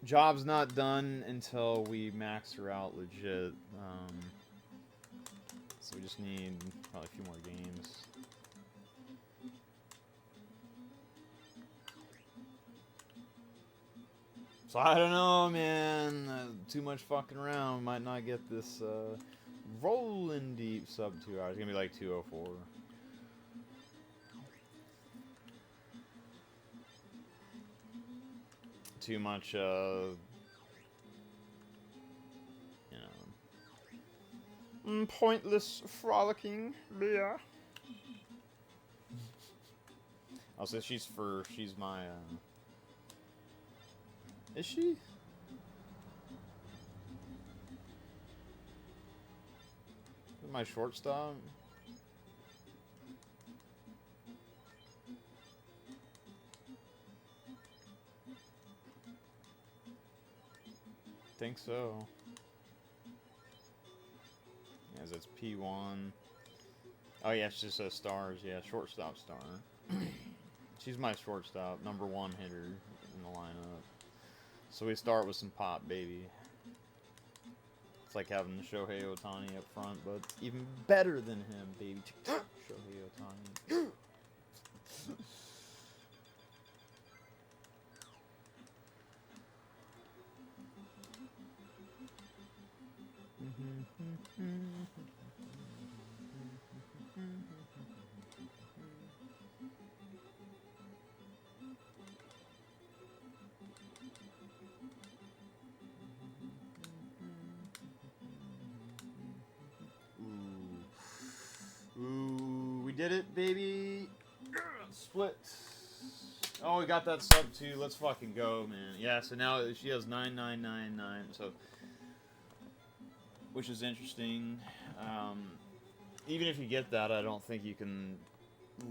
Speaker 1: job's not done until we max her out legit. So we just need probably a few more games. So I don't know, man. Too much fucking around. Might not get this rolling deep sub 2 hours. It's gonna be like 2:04. Too much, you know, pointless frolicking. Yeah. I'll say she's my, is she? My shortstop? Think so. Yes, it's P1. Oh yeah, it's just stars. Yeah, shortstop star. She's my shortstop, number 1 hitter in the lineup. So we start with some pop, baby. It's like having Shohei Ohtani up front, but even better than him, baby. Shohei Ohtani. Ooh, we did it, baby. Split. Oh, we got that sub 2. Let's fucking go, man. Yeah, so now she has 9999. So, which is interesting. Even if you get that, I don't think you can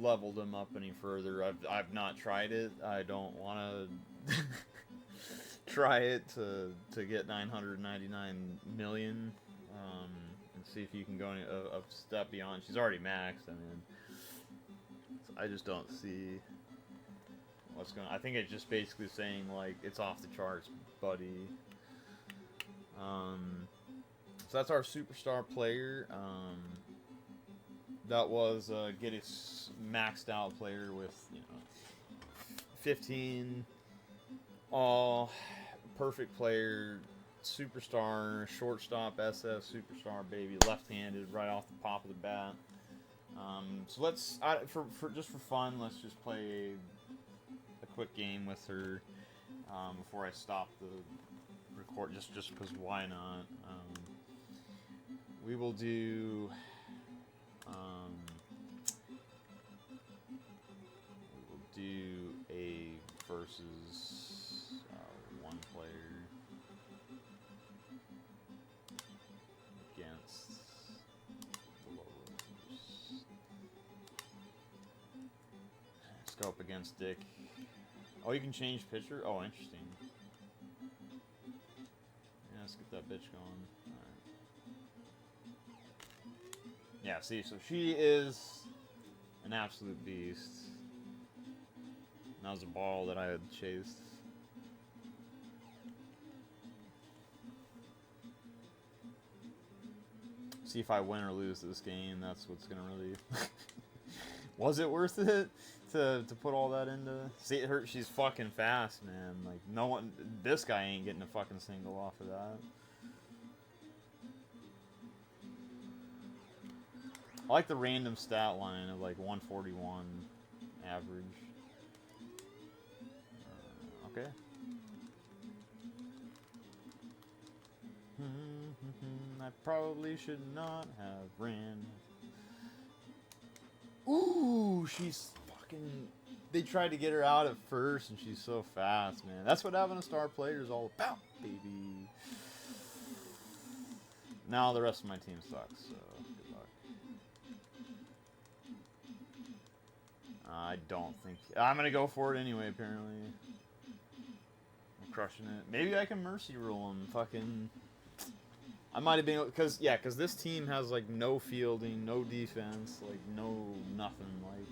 Speaker 1: level them up any further. I've not tried it. I don't want to try it to get 999 million. And see if you can go a step beyond. She's already maxed. I mean, so I just don't see what's going. I think it's just basically saying like it's off the charts, buddy. So that's our superstar player. That was get his maxed out player with 15 all perfect player, superstar, shortstop, SF, superstar, baby, left-handed right off the pop of the bat. So let's for just for fun, let's just play a quick game with her before I stop the record. Just because why not? We will do. A versus one player against the lowers. Scope against Dick. Oh, you can change pitcher? Oh, interesting. Yeah, let's get that bitch going. Alright. Yeah, see, so she is an absolute beast. That was a ball that I had chased. See if I win or lose this game. That's what's gonna really. Was it worth it to put all that into? See, she's fucking fast, man. Like no one. This guy ain't getting a fucking single off of that. I like the random stat line of like 141 average. Okay. I probably should not have ran. Ooh, she's fucking... They tried to get her out at first, and she's so fast, man. That's what having a star player is all about, baby. Now the rest of my team sucks, so good luck. I don't think... I'm gonna go for it anyway, apparently. I'm crushing it. Maybe I can mercy rule him, fucking... I might have been... Because this team has, like, no fielding, no defense, like, no nothing, like...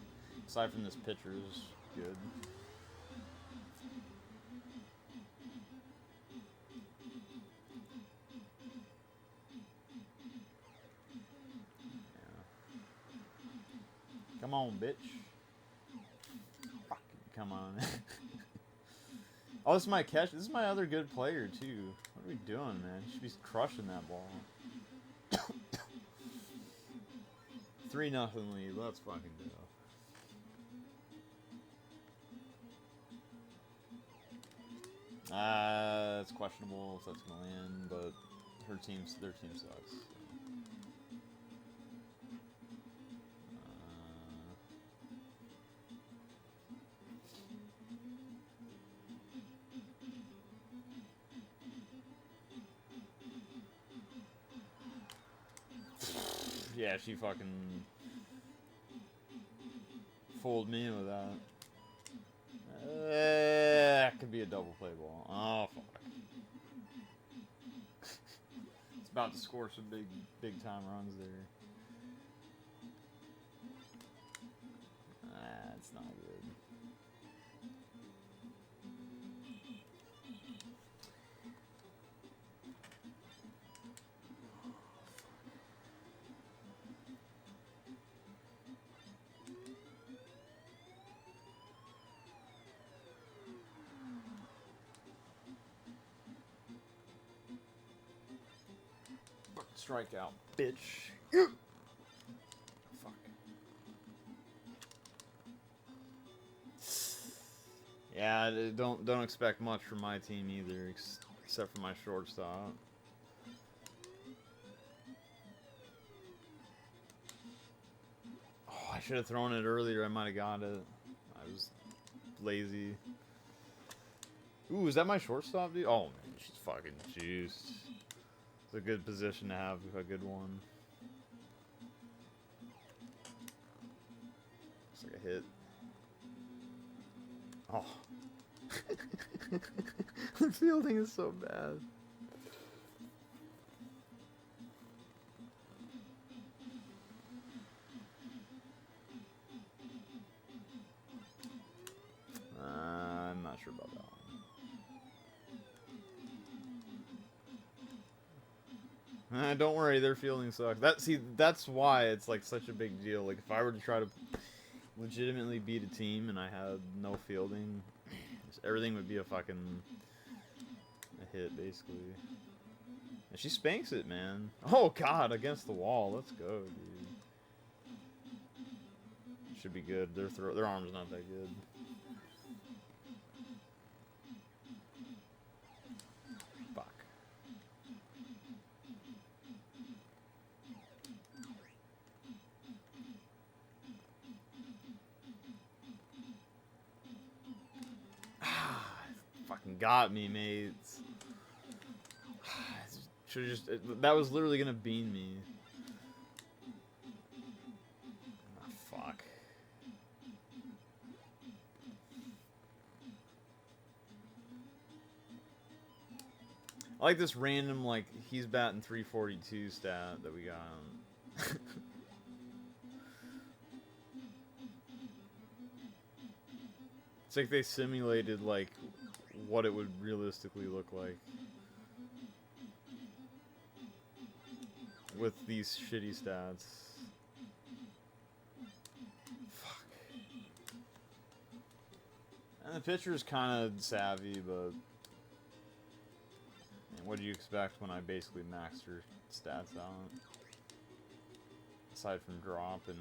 Speaker 1: Aside from this pitcher is good. Come on, bitch. Fucking come on. Oh, this is my catch. This is my other good player, too. What are we doing, man? He should be crushing that ball. 3-0 lead. Let's fucking go. It's questionable if that's gonna land, but their team sucks. Yeah, she fucking fooled me with that. That could be a double play ball. Oh, fuck. It's about to score some big time runs there. It's not good. Strikeout, bitch. Fuck. Yeah, don't expect much from my team either, except for my shortstop. Oh, I should have thrown it earlier. I might have got it. I was lazy. Ooh, is that my shortstop, dude? Oh man, she's fucking juiced. It's a good position to have a good one. Looks like a hit. Oh. The fielding is so bad. I'm not sure about that one. Don't worry, their fielding sucks. That's why it's like such a big deal. Like if I were to try to legitimately beat a team and I had no fielding, everything would be a fucking hit basically. And she spanks it, man. Oh god, against the wall. Let's go, dude. Should be good. Their arm's not that good. Fucking got me, mates. Should just that was literally gonna bean me. Oh, fuck. I like this random like he's batting 342 stat that we got him. It's like they simulated like what it would realistically look like with these shitty stats. Fuck. And the pitcher's kind of savvy, but man, what do you expect when I basically maxed her stats out? aside from drop and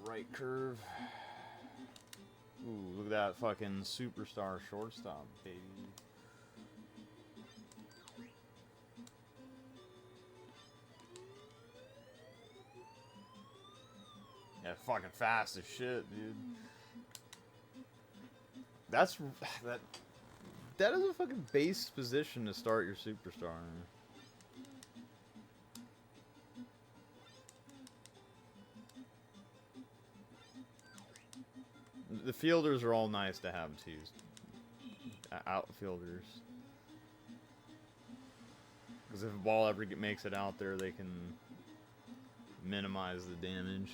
Speaker 1: right curve. Ooh, look at that fucking superstar shortstop, baby. Yeah, fucking fast as shit, dude. That is a fucking base position to start your superstar. The fielders are all nice to have too. Outfielders. Because if a ball ever makes it out there, they can minimize the damage.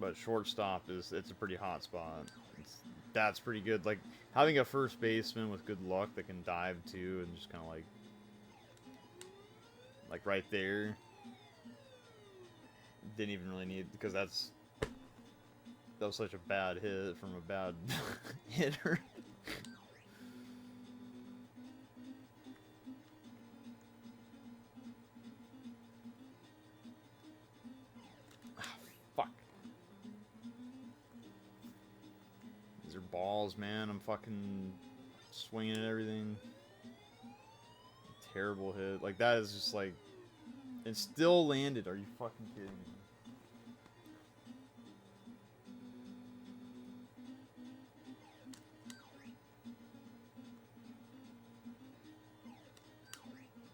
Speaker 1: But shortstop it's a pretty hot spot. That's pretty good. Like, having a first baseman with good luck that can dive too and just kind of like right there. Didn't even really need, because that was such a bad hit from a bad hitter. Fuck. These are balls, man. I'm fucking swinging at everything. Terrible hit. Like, that is just like... It still landed. Are you fucking kidding me?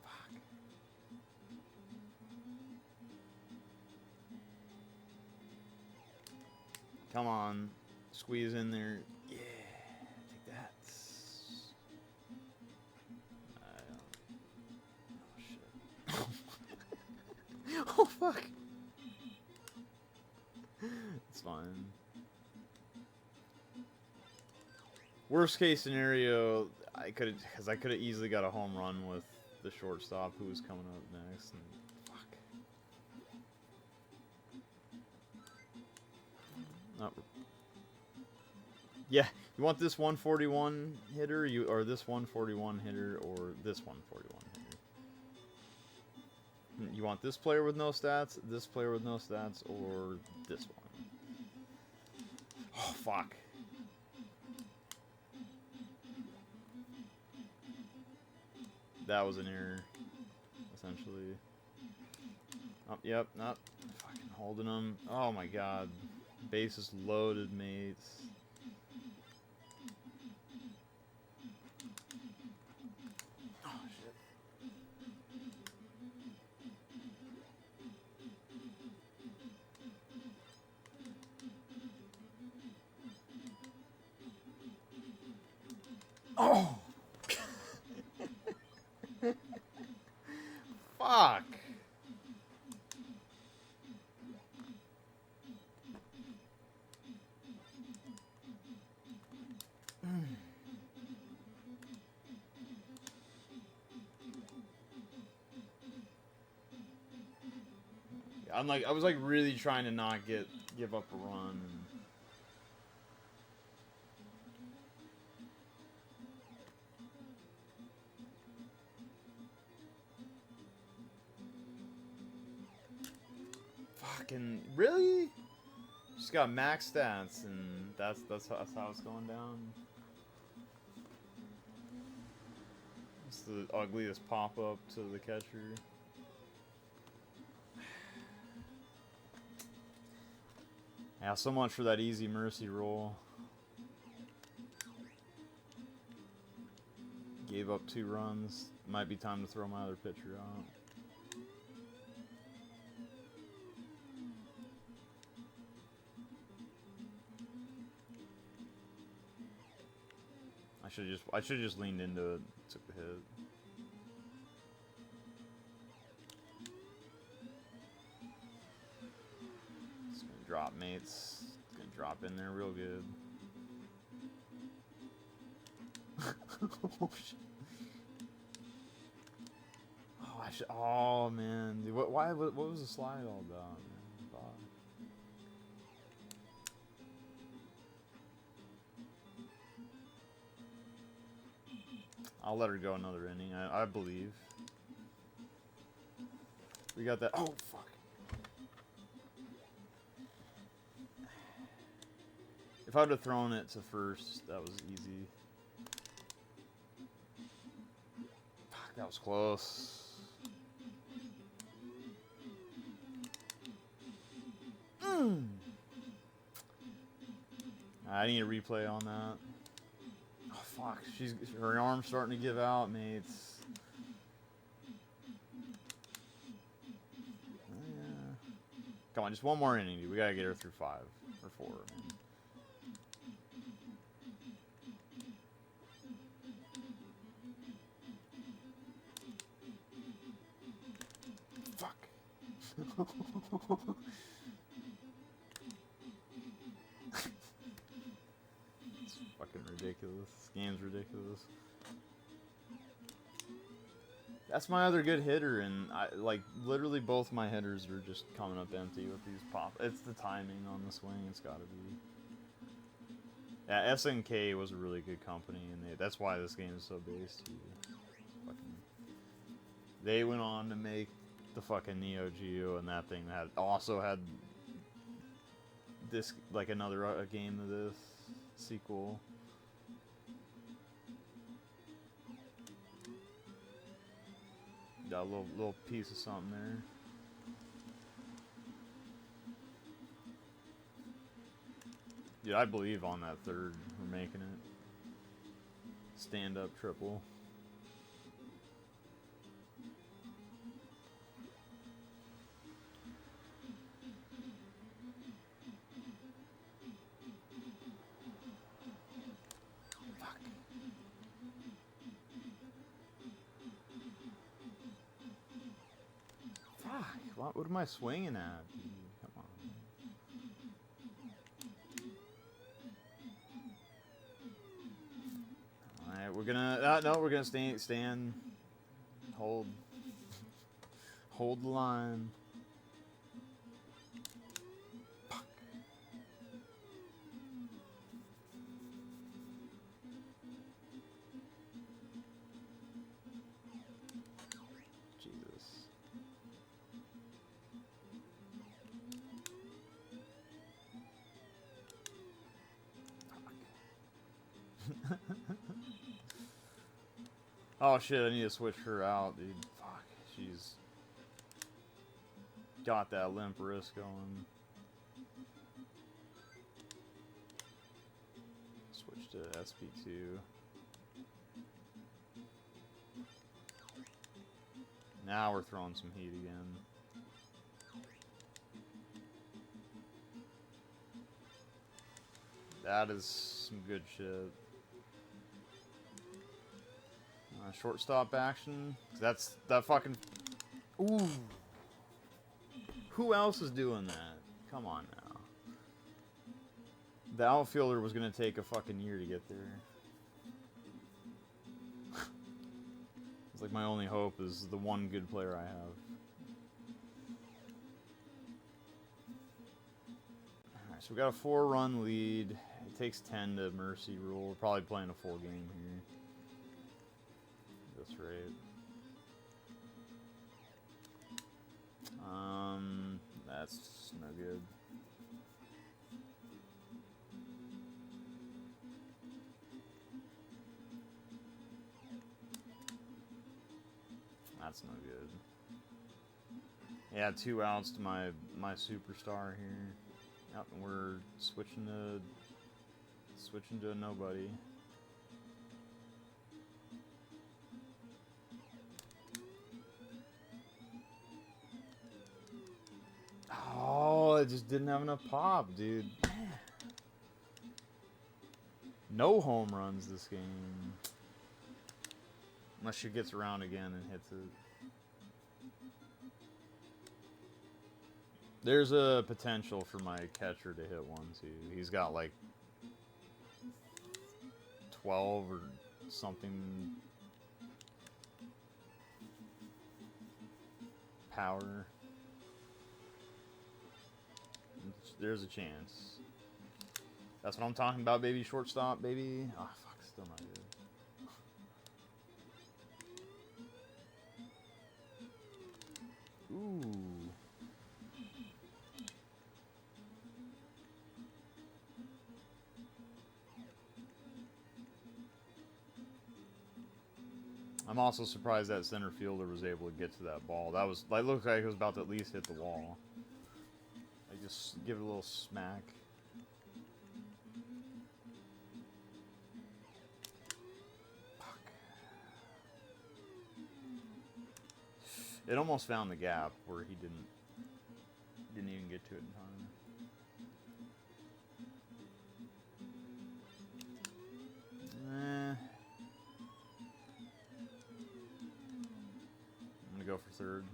Speaker 1: Fuck. Come on. Squeeze in there. Yeah. Take that. Oh, shit. Oh, fuck. It's fine. Worst case scenario, I could have easily got a home run with the shortstop who was coming up next. And fuck. Oh. Yeah, you want this 141 hitter, or this 141 hitter, or this 141 hitter. You want this player with no stats, this player with no stats, or this one? Oh, fuck. That was an error, essentially. Oh, yep, not fucking holding them. Oh my god. Bases loaded, mates. Oh, shit. Oh! Fuck! I was like really trying to not give up a run. Fucking really? Just got max stats, and that's how it's going down. It's the ugliest pop up to the catcher. Yeah, so much for that easy mercy roll. Gave up 2 runs. Might be time to throw my other pitcher out. I should have just leaned into it, took the hit. It's gonna drop, mates. It's gonna drop in there real good. Oh shit. Oh, I should. Oh man, dude, what was the slide all about, man? I'll let her go another inning. I believe. We got that. Oh, fuck. If I would have thrown it to first, that was easy. Fuck, that was close. I need a replay on that. Oh, fuck. Her arm's starting to give out, mates. Come on, just one more inning, dude. We gotta get her through 5 or 4. Man. Fuck. It's fucking ridiculous. This game's ridiculous. That's my other good hitter, and literally both my hitters are just coming up empty with these pop. It's the timing on the swing. It's got to be. Yeah, SNK was a really good company, and that's why this game is so based. They went on to make the fucking Neo Geo, and that thing also had this another game of this sequel. Got a little piece of something there. Dude, I believe on that third we're making it. Stand up triple. What am I swinging at? Dude, come on. Alright, we're gonna... no, we're gonna stand... Hold the line. Fuck. Jesus. Oh shit, I need to switch her out, dude. Fuck, she's got that limp wrist going. Switch to SP2. Now we're throwing some heat again. That is some good shit. Shortstop action. That's that fucking. Ooh. Who else is doing that? Come on now. The outfielder was gonna take a fucking year to get there. It's like my only hope is the one good player I have. Alright, so we got a 4-run lead. It takes 10 to mercy rule. We're probably playing a full game here. That's right. That's no good. That's no good. Yeah, 2 outs to my superstar here. Yep, and we're switching to a nobody. Oh, it just didn't have enough pop, dude. No home runs this game. Unless she gets around again and hits it. There's a potential for my catcher to hit one, too. He's got like 12 or something power. There's a chance. That's what I'm talking about, baby. Shortstop, baby. Oh, fuck. Still not good. Ooh. I'm also surprised that center fielder was able to get to that ball. That looked like it was about to at least hit the wall. Like just give it a little smack. Fuck. It almost found the gap where he didn't even get to it in time. I'm gonna go for third.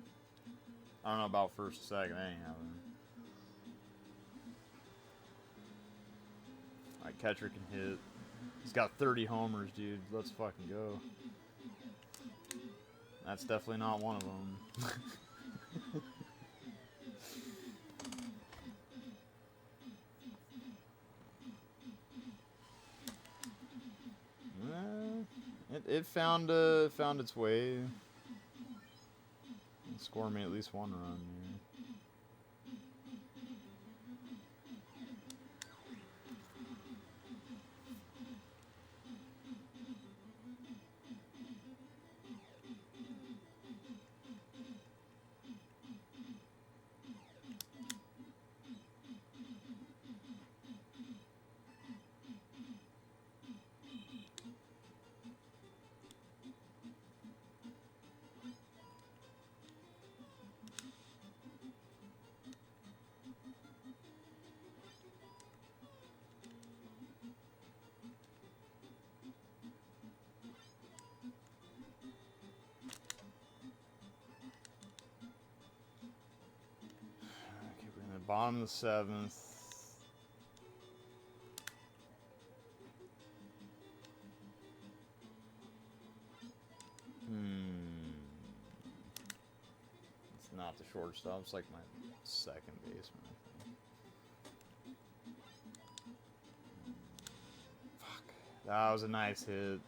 Speaker 1: I don't know about first or second, that ain't happening. Alright, catcher can hit. He's got 30 homers, dude. Let's fucking go. That's definitely not one of them. It found its way. Score me at least one run here. Bottom of the seventh. It's not the shortstop. It's like my second baseman, I think. Fuck. That was a nice hit.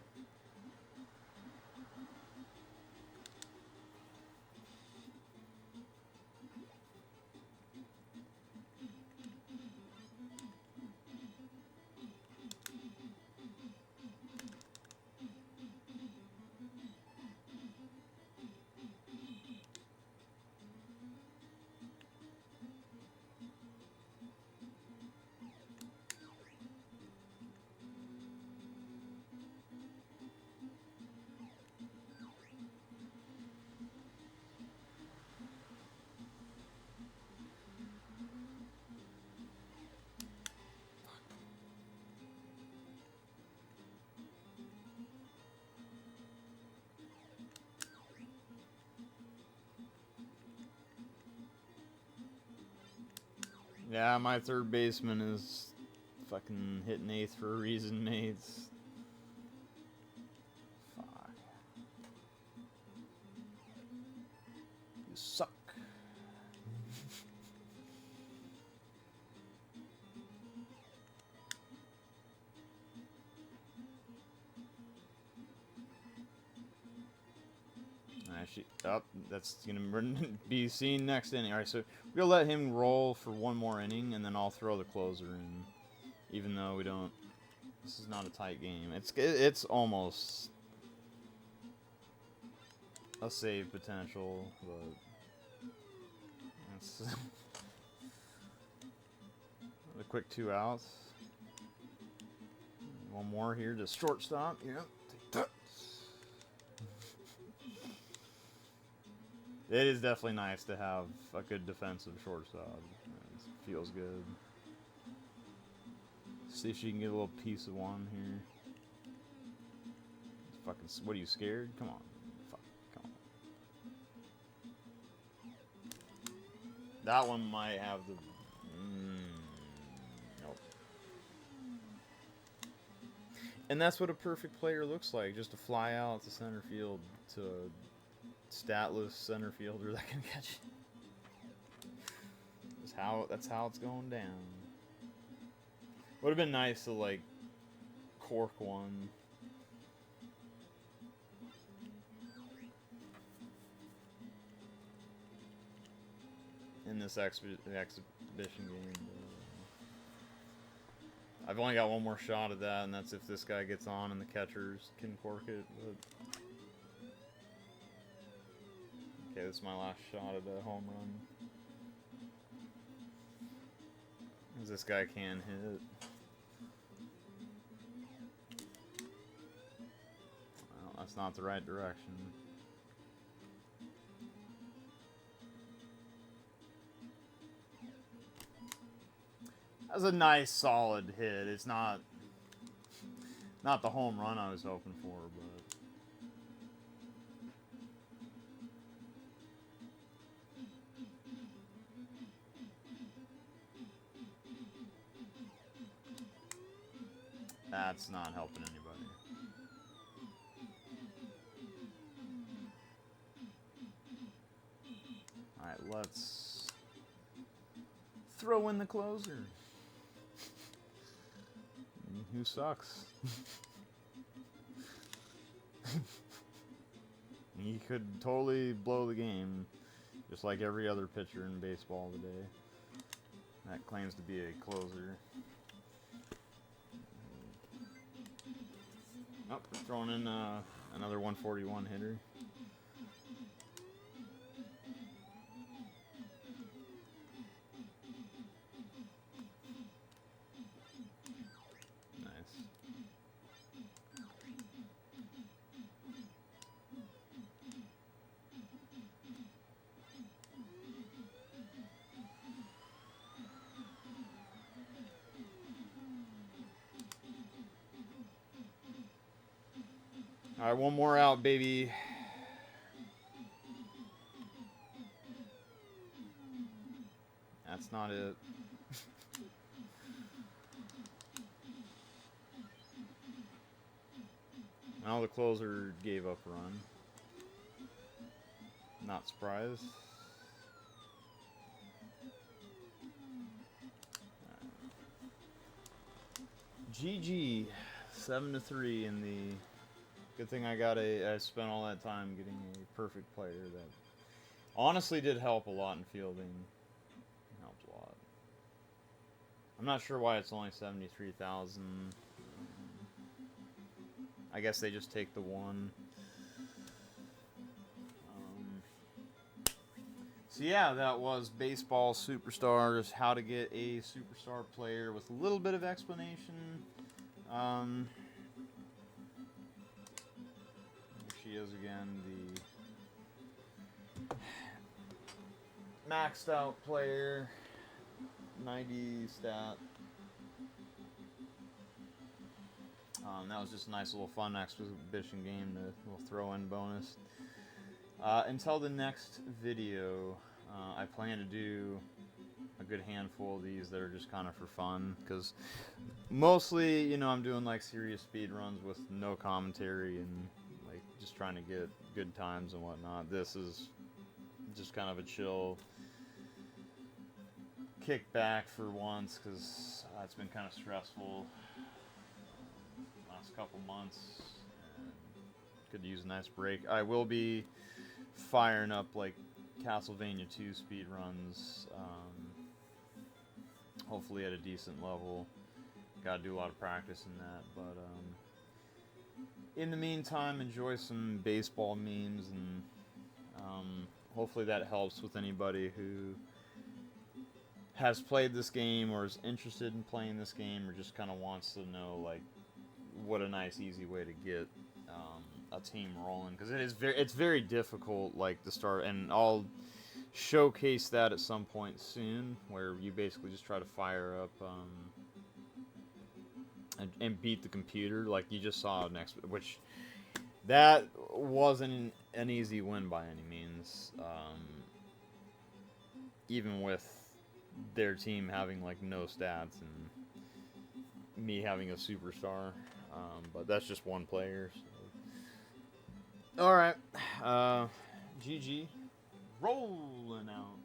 Speaker 1: Yeah, my third baseman is fucking hitting eighth for a reason, mates. Fuck. You suck. Actually, that's gonna be seen next inning. All right, so we're gonna let him roll for one more inning, and then I'll throw the closer in. Even though we don't, this is not a tight game. It's almost a save potential, but it's a quick 2 outs. One more here to shortstop. Yeah, take that. It is definitely nice to have a good defensive shortstop. It feels good. See if she can get a little piece of one here. Fucking, what are you, scared? Come on. Fuck, come on. That one might have the... nope. And that's what a perfect player looks like. Just to fly out to center field to a statless center fielder that can catch you. That's how it's going down. Would have been nice to, like, cork one. in this exhibition game. I've only got one more shot at that, and that's if this guy gets on and the catchers can cork it. But okay, this is my last shot at a home run. This guy can hit. Well, that's not the right direction. That's a nice, solid hit. It's not the home run I was hoping for, but that's not helping anybody. Alright, let's throw in the closer. Who sucks? He could totally blow the game, just like every other pitcher in baseball today that claims to be a closer. Oh, throwing in another 141 hitter. Nice. All right, one more out, baby. That's not it. Now the closer gave up a run. Not surprised. GG, 7-3 in the. Good thing I spent all that time getting a perfect player that honestly did help a lot in fielding. Helped a lot. I'm not sure why it's only 73,000. I guess they just take the one. So yeah, that was Baseball Superstars, how to get a superstar player with a little bit of explanation. Here she is again, the maxed out player, 90 stat. That was just a nice little fun exhibition game, a little throw-in bonus. Until the next video, I plan to do a good handful of these that are just kind of for fun, because mostly, you know, I'm doing like serious speed runs with no commentary and like just trying to get good times and whatnot. This is just kind of a chill kick back for once, because it's been kind of stressful last couple months and could use a nice break. I will be firing up like Castlevania 2 speed runs, hopefully at a decent level. Gotta do a lot of practice in that, but in the meantime, enjoy some baseball memes, and hopefully that helps with anybody who has played this game or is interested in playing this game, or just kind of wants to know like what a nice easy way to get a team rolling, because it's very difficult like to start, and I'll showcase that at some point soon, where you basically just try to fire up and beat the computer like you just saw next, which that wasn't an easy win by any means, even with their team having like no stats and me having a superstar, but that's just one player, so. Alright, GG, rolling out.